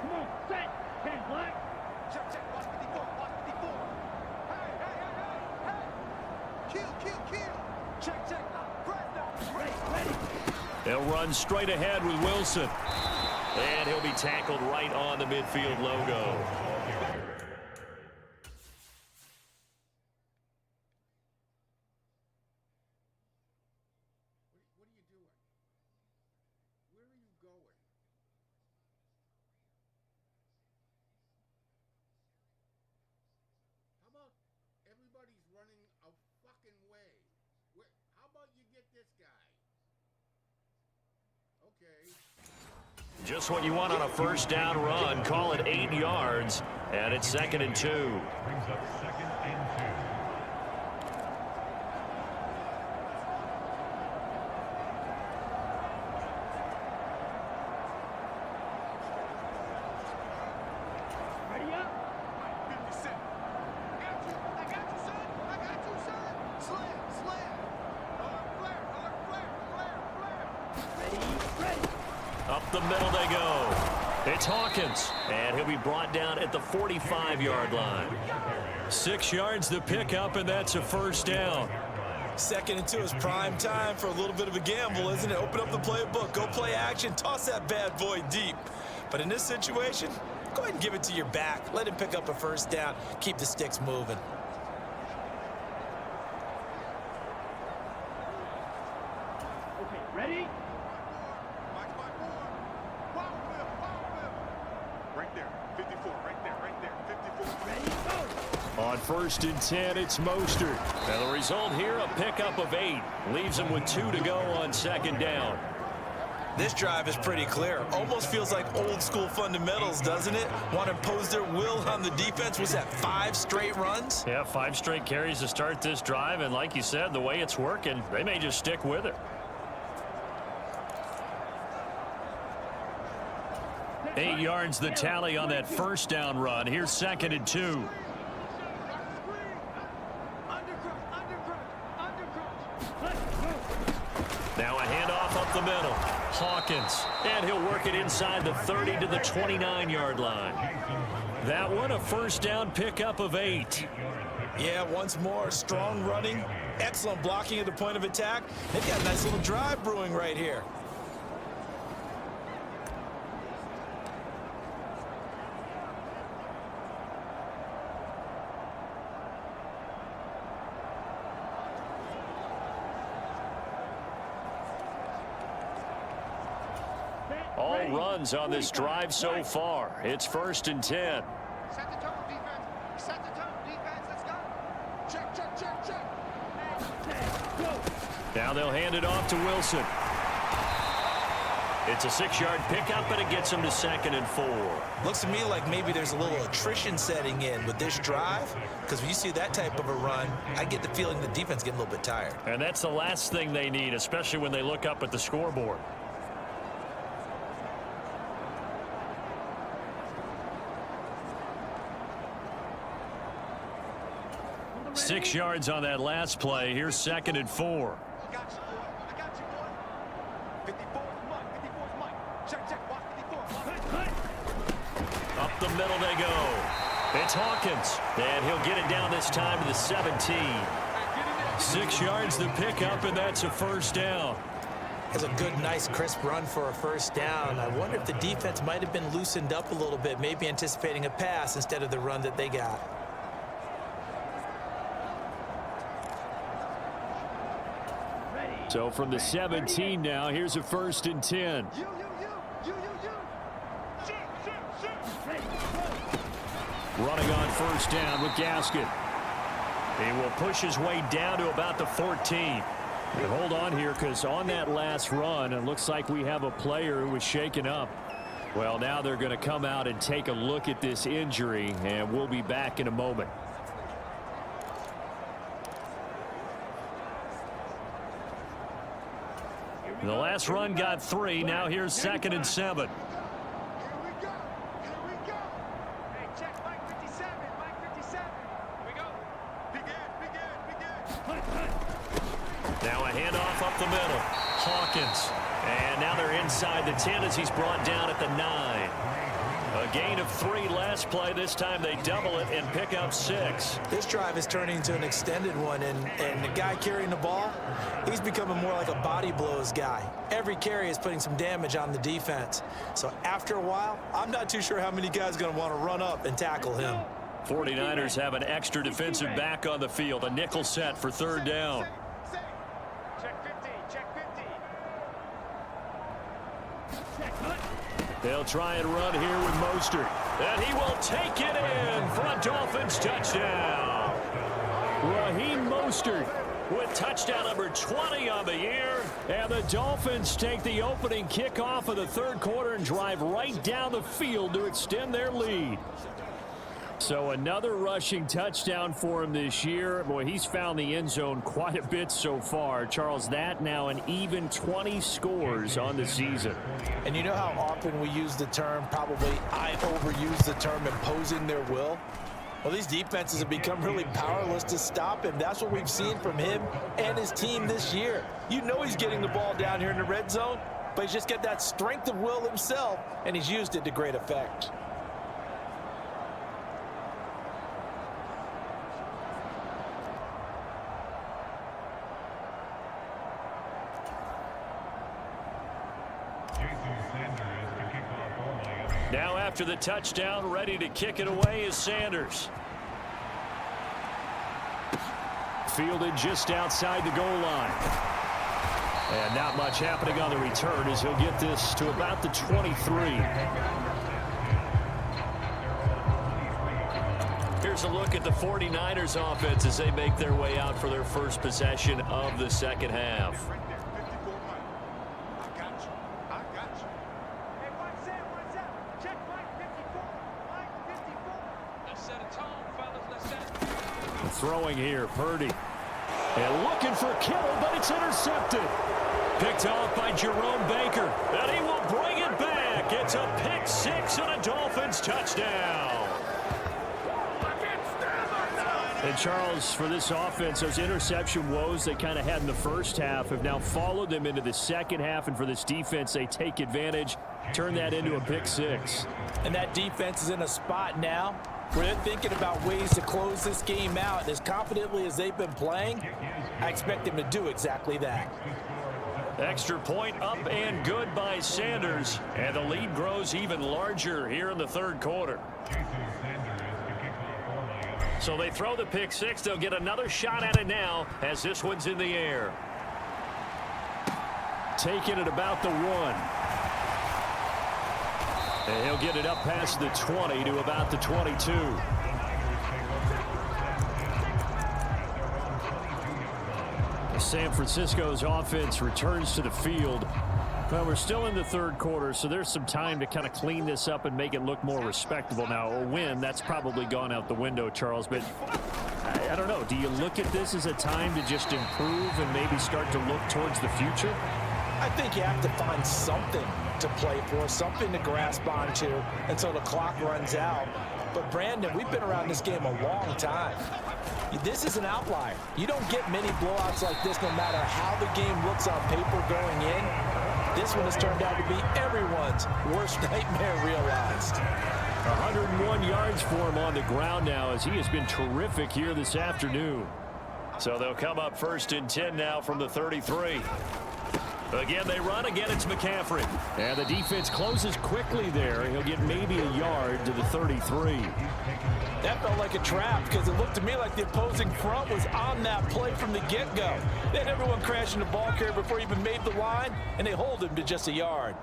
Come on, set. 10 black. Check, check. Watch 54. Watch 54. Hey, hey, hey, hey, hey. Kill, kill, kill. Check, check. Press down. Ready, ready. They'll run straight ahead with Wilson. And he'll be tackled right on the midfield logo. What are you doing? Where are you going? How about everybody's running a fucking way? How about you get this guy? Okay. Just what you want on a first down run. Call it 8 yards, and it's 2nd and 2. Brings up 2nd and 2. Ready up. 57. I got you, son. I got you, son. Slam, slam. Alert flare, alert flare, flare, flare. Ready, ready. Up the middle they go. It's Hawkins, and he'll be brought down at the 45-yard line. 6 yards to pick up, and that's a first down. 2nd and 2 is prime time for a little bit of a gamble, isn't it? Open up the playbook, go play action, toss that bad boy deep. But in this situation, go ahead and give it to your back. Let him pick up a first down. Keep the sticks moving. Okay, ready? Watch my board. Waddle and Hill. Right there. 54. Right there. Right there. 54. Ready, go. On 1st and 10, it's Mostert. And the result here, a pickup of 8. Leaves them with 2 to go on 2nd down. This drive is pretty clear. Almost feels like old school fundamentals, doesn't it? Want to impose their will on the defense. Was that 5 straight runs? Yeah, 5 straight carries to start this drive, and like you said, the way it's working, they may just stick with it. 8 yards the tally on that first down run. Here's 2nd and 2. Now a handoff up the middle. Hawkins, and he'll work it inside the 30 to the 29-yard line. That one, a first down pickup of 8. Yeah, once more, strong running, excellent blocking at the point of attack. They've got a nice little drive brewing right here. All runs on this drive so far. It's 1st and 10. Set the tone, defense. Set the tone, defense. Let's go. Check, check, check, check. Go. Now they'll hand it off to Wilson. It's a 6-yard pickup, and it gets them to 2nd and 4. Looks to me like maybe there's a little attrition setting in with this drive, because when you see that type of a run, I get the feeling the defense getting a little bit tired. And that's the last thing they need, especially when they look up at the scoreboard. 6 yards on that last play. Here's 2nd and 4. I got you, boy. I got you, boy. 54's Mike. 54's Mike. Check, the middle they go. It's Hawkins, and he'll get it down this time to the 17. 6 yards to pick up, and that's a first down. That's a good, nice, crisp run for a first down. I wonder if the defense might have been loosened up a little bit, maybe anticipating a pass instead of the run that they got. So from the 17 now, here's a 1st and 10. Running on first down with Gaskin. He will push his way down to about the 14. And hold on here, because on that last run, it looks like we have a player who was shaken up. Well, now they're going to come out and take a look at this injury, and we'll be back in a moment. The last run got 3. Now here's 2nd and 7. Now a handoff up the middle. Hawkins. And now they're inside the 10 as he's brought down at the 9. A gain of 3 last play. This time they double it and pick up 6. This drive is turning into an extended one, and the guy carrying the ball, he's becoming more like a body blows guy. Every carry is putting some damage on the defense. So after a while, I'm not too sure how many guys are going to want to run up and tackle him. 49ers have an extra defensive back on the field. A nickel set for 3rd down. They'll try and run here with Mostert. And he will take it in for a Dolphins touchdown. Raheem Mostert With touchdown number 20 on the year. And the Dolphins take the opening kickoff of the 3rd quarter and drive right down the field to extend their lead. So another rushing touchdown for him this year. Boy, he's found the end zone quite a bit so far. Charles, that now an even 20 scores on the season. And you know how often we use the term, probably I overuse the term, imposing their will? Well, these defenses have become really powerless to stop him. That's what we've seen from him and his team this year. You know he's getting the ball down here in the red zone, but he's just got that strength of will himself, and he's used it to great effect. Now after the touchdown, ready to kick it away is Sanders. Fielded just outside the goal line. And not much happening on the return as he'll get this to about the 23. Here's a look at the 49ers offense as they make their way out for their first possession of the second half. Throwing here, Purdy. And looking for Kittle, but it's intercepted. Picked off by Jerome Baker. And he will bring it back. It's a pick six and a Dolphins touchdown. And Charles, for this offense, those interception woes they kind of had in the first half have now followed them into the second half. And for this defense, they take advantage, turn that into a pick six. And that defense is in a spot now where they're thinking about ways to close this game out. As confidently as they've been playing, I expect them to do exactly that. Extra point up and good by Sanders. And the lead grows even larger here in the 3rd quarter. So they throw the pick six. They'll get another shot at it now as this one's in the air. Taking it about the 1. And he'll get it up past the 20 to about the 22. San Francisco's offense returns to the field. Well, we're still in the 3rd quarter, so there's some time to kind of clean this up and make it look more respectable. Now, a win, that's probably gone out the window, Charles, but I don't know. Do you look at this as a time to just improve and maybe start to look towards the future? I think you have to find something to play for, something to grasp onto until the clock runs out. But, Brandon, we've been around this game a long time. This is an outlier. You don't get many blowouts like this no matter how the game looks on paper going in. This one has turned out to be everyone's worst nightmare realized. 101 yards for him on the ground now as he has been terrific here this afternoon. So they'll come up 1st and 10 now from the 33. Again, they run. Again, it's McCaffery. And the defense closes quickly there. He'll get maybe a yard to the 33. That felt like a trap because it looked to me like the opposing front was on that play from the get-go. They had everyone crashing the ball carrier before he even made the line, and they hold him to just a yard.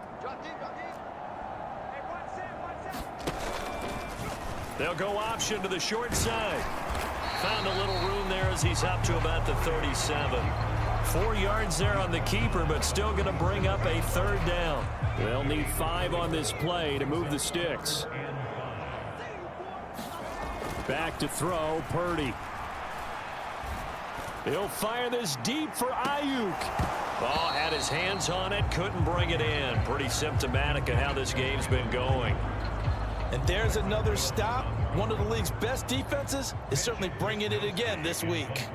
They'll go option to the short side. Found a little room there as he's up to about the 37. 4 yards there on the keeper, but still going to bring up a 3rd down. They'll need 5 on this play to move the sticks. Back to throw, Purdy. He'll fire this deep for Ayuk. Oh, had his hands on it, couldn't bring it in. Pretty symptomatic of how this game's been going. And there's another stop. One of the league's best defenses is certainly bringing it again this week.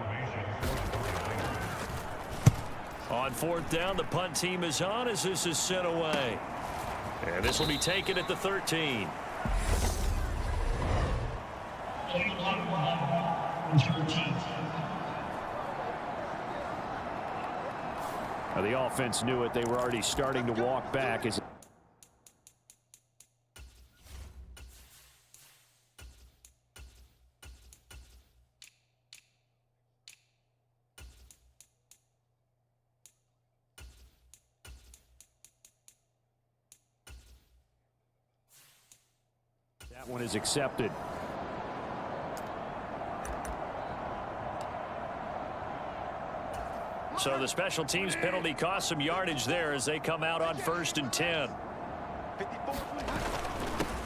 On 4th down, the punt team is on as this is sent away. And this will be taken at the 13. Now the offense knew it. They were already starting to walk back as that one is accepted. So the special teams penalty cost some yardage there as they come out on 1st and 10.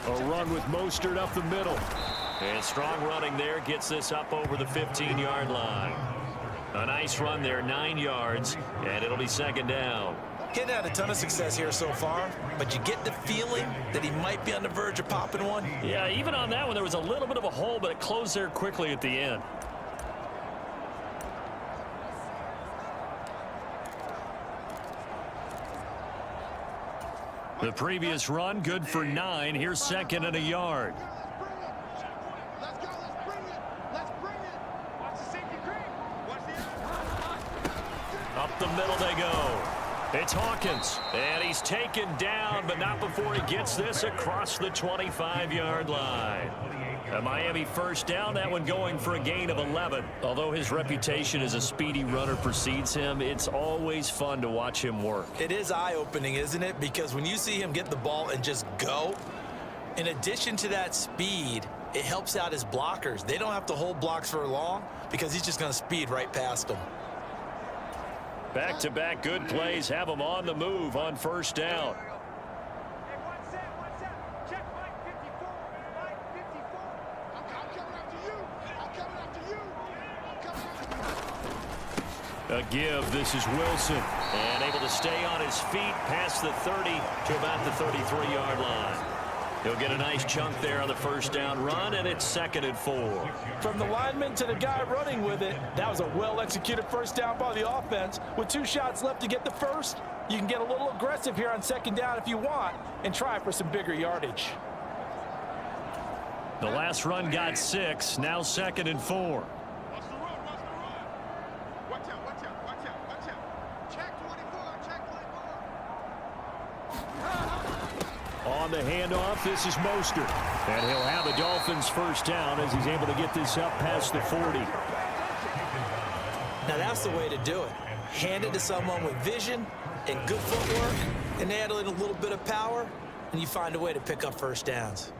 A run with Mostert up the middle. And strong running there gets this up over the 15-yard line. A nice run there, 9 yards, and it'll be 2nd down. He hadn't had a ton of success here so far, but you get the feeling that he might be on the verge of popping one. Yeah, even on that one, there was a little bit of a hole, but it closed there quickly at the end. The previous run, good for 9. Here's 2nd and a yard. Let's go, let's bring it. Let's bring it. Watch the safety creep. Watch the Up the middle they go. It's Hawkins, and he's taken down, but not before he gets this across the 25-yard line. A Miami 1st down, that one going for a gain of 11. Although his reputation as a speedy runner precedes him, it's always fun to watch him work. It is eye-opening, isn't it? Because when you see him get the ball and just go, in addition to that speed, it helps out his blockers. They don't have to hold blocks for long because he's just going to speed right past them. Back-to-back good plays have him on the move on 1st down. A give. This is Wilson. And able to stay on his feet past the 30 to about the 33-yard line. He'll get a nice chunk there on the 1st down run, and it's 2nd and 4. From the lineman to the guy running with it, that was a well-executed 1st down by the offense. With 2 shots left to get the 1st, you can get a little aggressive here on 2nd down if you want and try for some bigger yardage. The last run got 6, now 2nd and 4. On the handoff, this is Mostert. And he'll have the Dolphins 1st down as he's able to get this up past the 40. Now that's the way to do it. Hand it to someone with vision and good footwork, and add in a little bit of power, and you find a way to pick up 1st downs.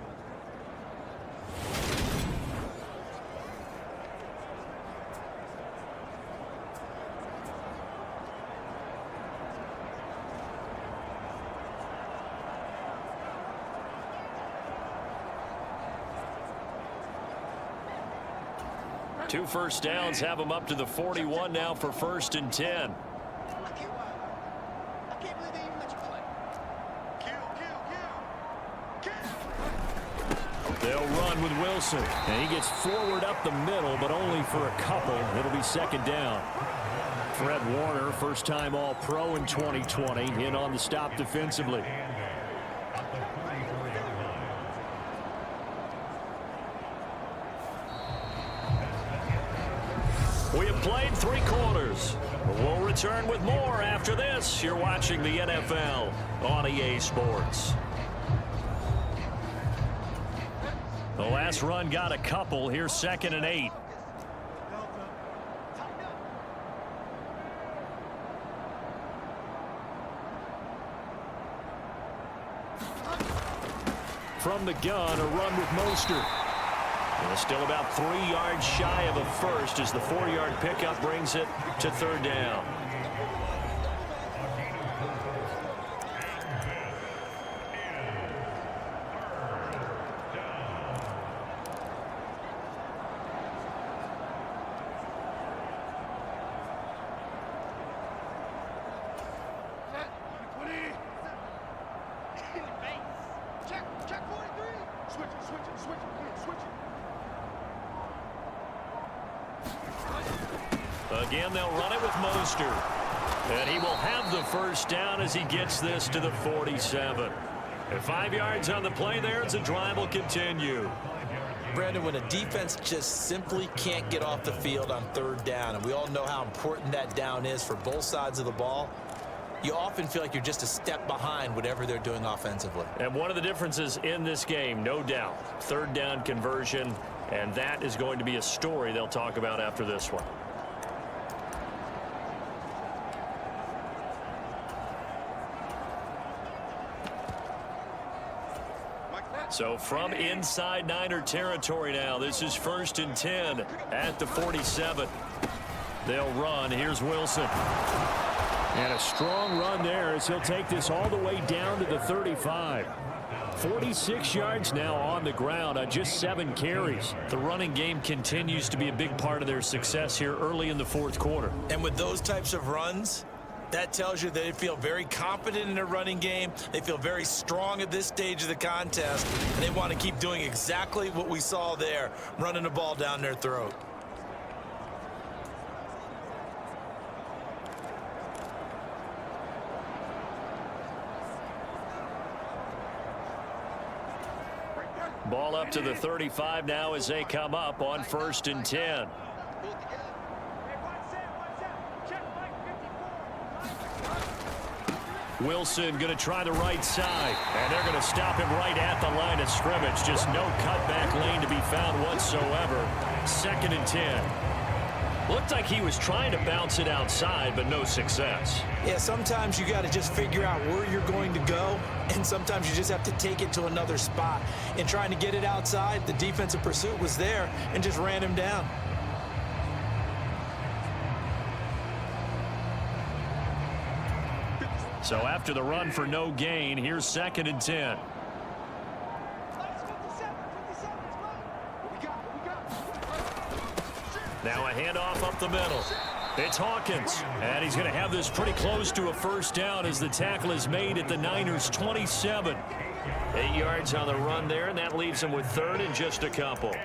Two 1st downs have him up to the 41 now for 1st and 10. I can't believe they even let you play. Kill. They'll run with Wilson. And he gets forward up the middle, but only for a couple. It'll be 2nd down. Fred Warner, first-time All-Pro in 2020, in on the stop defensively. We have played 3 quarters. We'll return with more after this. You're watching the NFL on EA Sports. The last run got a couple. Here's 2nd and 8. From the gun, a run with Mostert. And still about 3 yards shy of a first as the 4-yard pickup brings it to 3rd down. Check 43. Switch it. Again, they'll run it with Mostert. And he will have the first down as he gets this to the 47. And 5 yards on the play there as the drive will continue. Brandon, when a defense just simply can't get off the field on 3rd down, and we all know how important that down is for both sides of the ball, you often feel like you're just a step behind whatever they're doing offensively. And one of the differences in this game, no doubt, 3rd down conversion, and that is going to be a story they'll talk about after this one. So from inside Niner territory now, this is 1st and 10 at the 47. They'll run. Here's Wilson. And a strong run there as he'll take this all the way down to the 35. 46 yards now on the ground on just 7 carries. The running game continues to be a big part of their success here early in the 4th quarter. And with those types of runs, that tells you that they feel very confident in their running game. They feel very strong at this stage of the contest, and they want to keep doing exactly what we saw there, running the ball down their throat. Ball up to the 35 now as they come up on 1st and 10. Wilson going to try the right side, and they're going to stop him right at the line of scrimmage. Just no cutback lane to be found whatsoever. 2nd and 10. Looked like he was trying to bounce it outside, but no success. Yeah, sometimes you got to just figure out where you're going to go, and sometimes you just have to take it to another spot. In trying to get it outside, the defensive pursuit was there and just ran him down. So after the run for no gain, here's 2nd and 10. Now a handoff up the middle. It's Hawkins, and he's going to have this pretty close to a first down as the tackle is made at the Niners' 27. 8 yards on the run there, and that leaves them with 3rd and just a couple.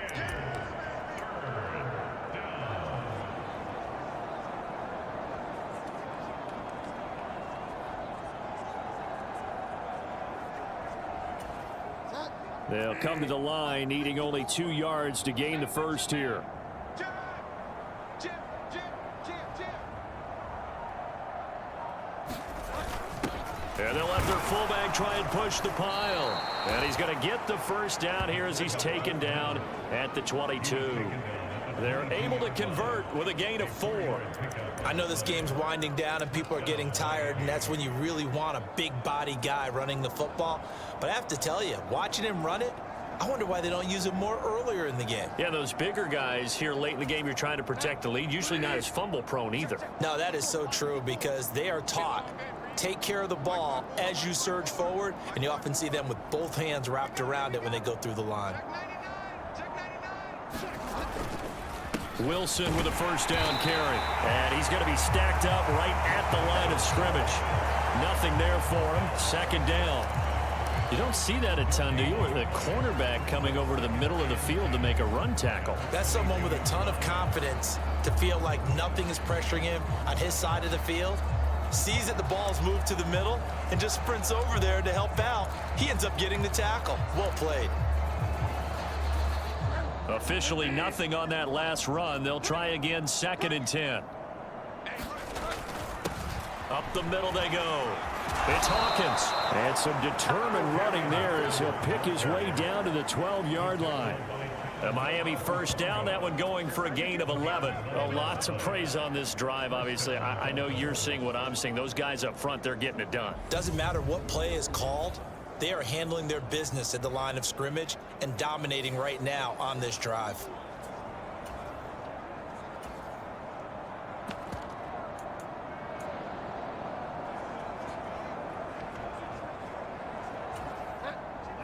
They'll come to the line, needing only 2 yards to gain the first here. And they'll let their fullback try and push the pile. And he's going to get the first down here as he's taken down at the 22. They're able to convert with a gain of 4. I know this game's winding down and people are getting tired, and that's when you really want a big body guy running the football. But I have to tell you, watching him run it, I wonder why they don't use him more earlier in the game. Yeah, those bigger guys here late in the game, you're trying to protect the lead, usually not as fumble prone either. No, that is so true because they are taught, take care of the ball as you surge forward, and you often see them with both hands wrapped around it when they go through the line. Wilson with a first down carry, and he's going to be stacked up right at the line of scrimmage. Nothing there for him. 2nd down. You don't see that a ton, do you? Or the cornerback coming over to the middle of the field to make a run tackle. That's someone with a ton of confidence to feel like nothing is pressuring him on his side of the field. Sees that the ball's moved to the middle and just sprints over there to help out. He ends up getting the tackle. Well played. Officially nothing on that last run. They'll try again, 2nd and 10. Up the middle they go. It's Hawkins. And some determined running there as he'll pick his way down to the 12-yard line. A Miami first down, that one going for a gain of 11. Oh, lots of praise on this drive, obviously. I know you're seeing what I'm seeing. Those guys up front, they're getting it done. Doesn't matter what play is called. They are handling their business at the line of scrimmage and dominating right now on this drive.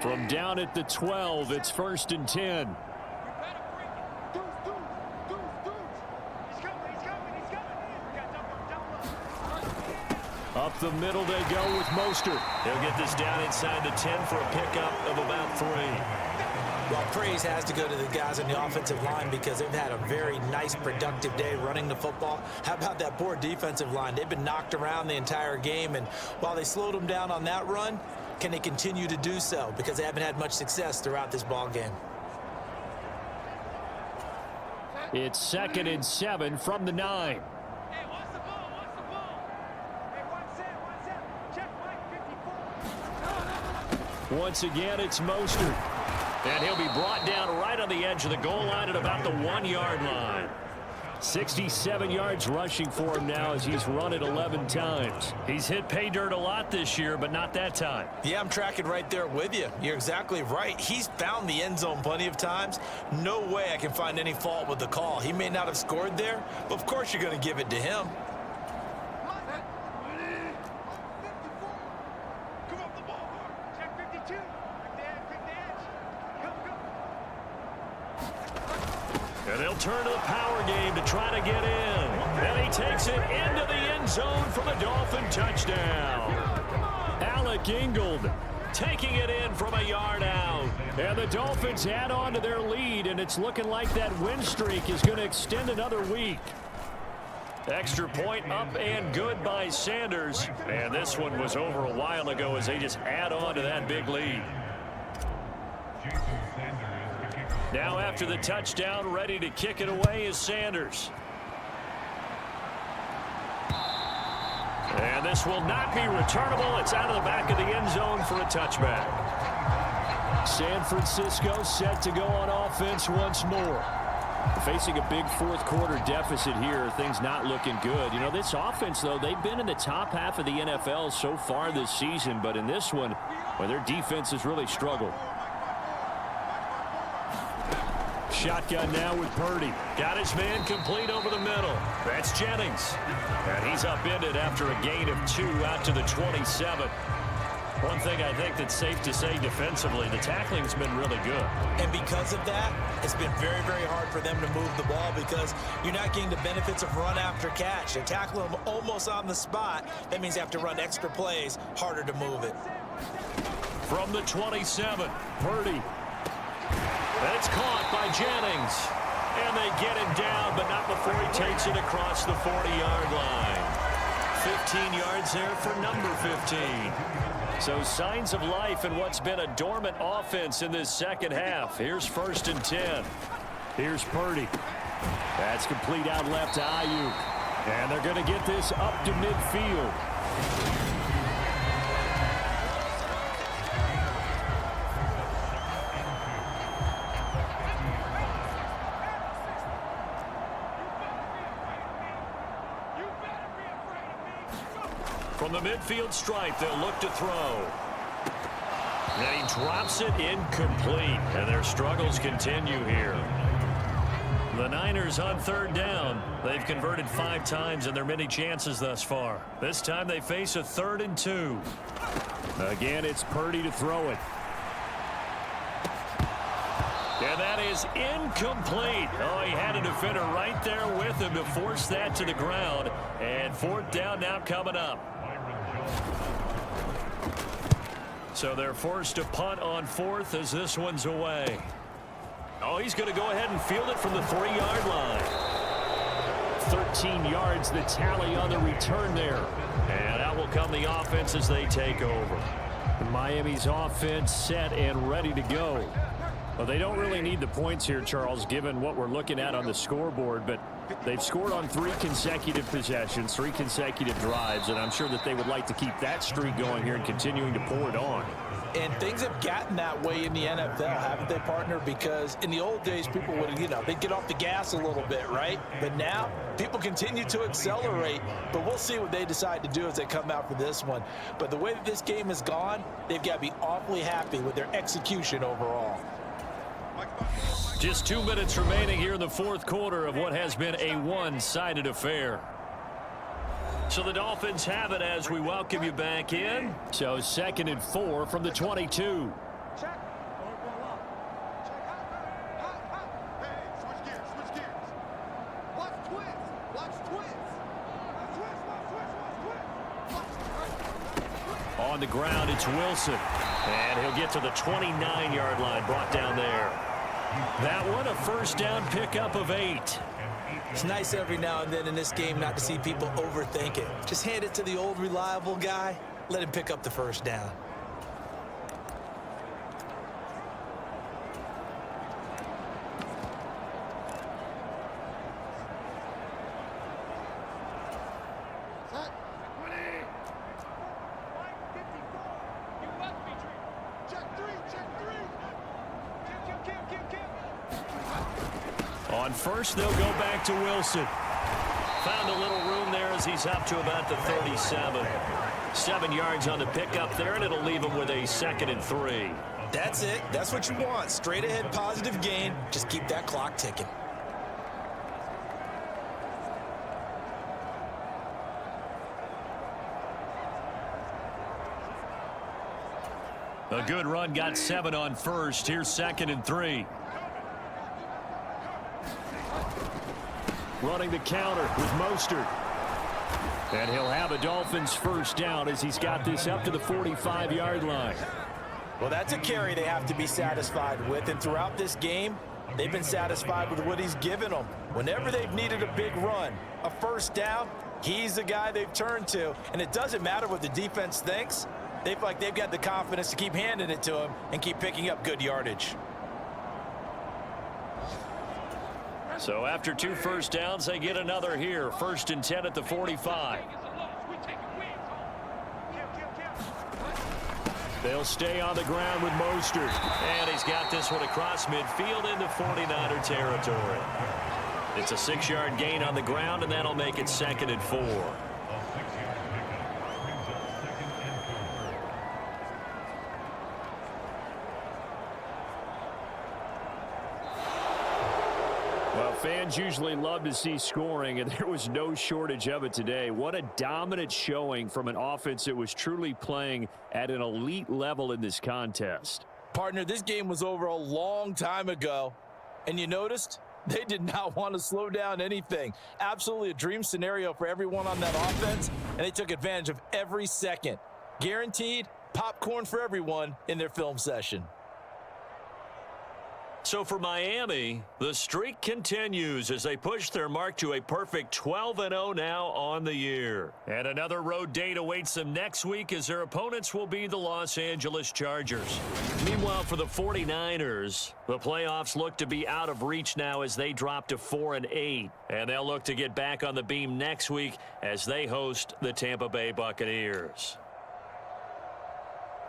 From down at the 12, it's 1st and 10. Up the middle they go with Mostert. He'll get this down inside the 10 for a pickup of about 3. Well, praise has to go to the guys on the offensive line because they've had a very nice, productive day running the football. How about that poor defensive line? They've been knocked around the entire game, and while they slowed them down on that run, can they continue to do so? Because they haven't had much success throughout this ball game. It's 2nd and 7 from the 9. Once again, it's Mostert. And he'll be brought down right on the edge of the goal line at about the 1-yard line. 67 yards rushing for him now as he's run it 11 times. He's hit pay dirt a lot this year, but not that time. Yeah, I'm tracking right there with you. You're exactly right. He's found the end zone plenty of times. No way I can find any fault with the call. He may not have scored there, but of course you're going to give it to him. And they'll turn to the power game to try to get in. And he takes it into the end zone for the Dolphin touchdown. Alec Ingold taking it in from a yard out. And the Dolphins add on to their lead, and it's looking like that win streak is going to extend another week. Extra point up and good by Sanders. And this one was over a while ago as they just add on to that big lead. Now after the touchdown, ready to kick it away is Sanders. And this will not be returnable. It's out of the back of the end zone for a touchback. San Francisco set to go on offense once more. Facing a big fourth-quarter deficit here, things not looking good. You know, this offense, though, they've been in the top half of the NFL so far this season, but in this one, well, their defense has really struggled. Shotgun now with Purdy. Got his man complete over the middle. That's Jennings. And he's upended after a gain of 2 out to the 27. One thing I think that's safe to say defensively, the tackling's been really good. And because of that, it's been very, very hard for them to move the ball because you're not getting the benefits of run after catch. They tackle them almost on the spot. That means you have to run extra plays, harder to move it. From the 27, Purdy. And it's caught by Jennings. And they get him down, but not before he takes it across the 40-yard line. 15 yards there for number 15. So signs of life in what's been a dormant offense in this second half. Here's 1st and 10. Here's Purdy. That's complete out left to Ayuk. And they're going to get this up to midfield. From the midfield stripe, they'll look to throw. And he drops it incomplete. And their struggles continue here. The Niners on 3rd down. They've converted 5 times in their many chances thus far. This time they face a 3rd and 2. Again, it's Purdy to throw it. And that is incomplete. Oh, he had a defender right there with him to force that to the ground. And 4th down now coming up. So they're forced to punt on 4th as this one's away. Oh, he's going to go ahead and field it from the 3-yard line. 13 yards the tally on the return there. And out will come the offense as they take over. Miami's offense set and ready to go. Well, they don't really need the points here, Charles, given what we're looking at on the scoreboard, but they've scored on 3 consecutive possessions, 3 consecutive drives, and I'm sure that they would like to keep that streak going here and continuing to pour it on. And things have gotten that way in the NFL, haven't they, partner? Because in the old days, people would, they'd get off the gas a little bit, right? But now, people continue to accelerate. But we'll see what they decide to do as they come out for this one. But the way that this game has gone, they've got to be awfully happy with their execution overall. Just 2 minutes remaining here in the 4th quarter of what has been a one-sided affair. So the Dolphins have it as we welcome you back in. So 2nd and 4 from the 22. Check. Check out. Hey, switch gears. Watch twist. On the ground, it's Wilson. And he'll get to the 29-yard line, brought down there. That one, a first down pickup of 8. It's nice every now and then in this game not to see people overthink it. Just hand it to the old reliable guy. Let him pick up the first down. Set. 20. You must be treated. Check 3. On first, they'll go back to Wilson. Found a little room there as he's up to about the 37. 7 yards on the pickup there, and it'll leave him with a 2nd and 3. That's it. That's what you want. Straight ahead positive gain. Just keep that clock ticking. A good run, got 7 on first. Here's 2nd and 3. Running the counter with Mostert. And he'll have a Dolphins first down as he's got this up to the 45-yard line. Well, that's a carry they have to be satisfied with. And throughout this game, they've been satisfied with what he's given them. Whenever they've needed a big run, a first down, he's the guy they've turned to. And it doesn't matter what the defense thinks. They've got the confidence to keep handing it to him and keep picking up good yardage. So after 2 first downs, they get another here. 1st and 10 at the 45. They'll stay on the ground with Mostert. And he's got this one across midfield into 49er territory. It's a 6-yard gain on the ground, and that'll make it 2nd and 4. Well, fans usually love to see scoring, and there was no shortage of it today. What a dominant showing from an offense that was truly playing at an elite level in this contest. Partner, this game was over a long time ago, and you noticed they did not want to slow down anything. Absolutely a dream scenario for everyone on that offense, and they took advantage of every second. Guaranteed popcorn for everyone in their film session. So for Miami, the streak continues as they push their mark to a perfect 12-0 now on the year. And another road date awaits them next week as their opponents will be the Los Angeles Chargers. Meanwhile, for the 49ers, the playoffs look to be out of reach now as they drop to 4-8. And they'll look to get back on the beam next week as they host the Tampa Bay Buccaneers.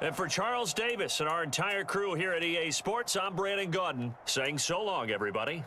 And for Charles Davis and our entire crew here at EA Sports, I'm Brandon Gaudin saying so long, everybody.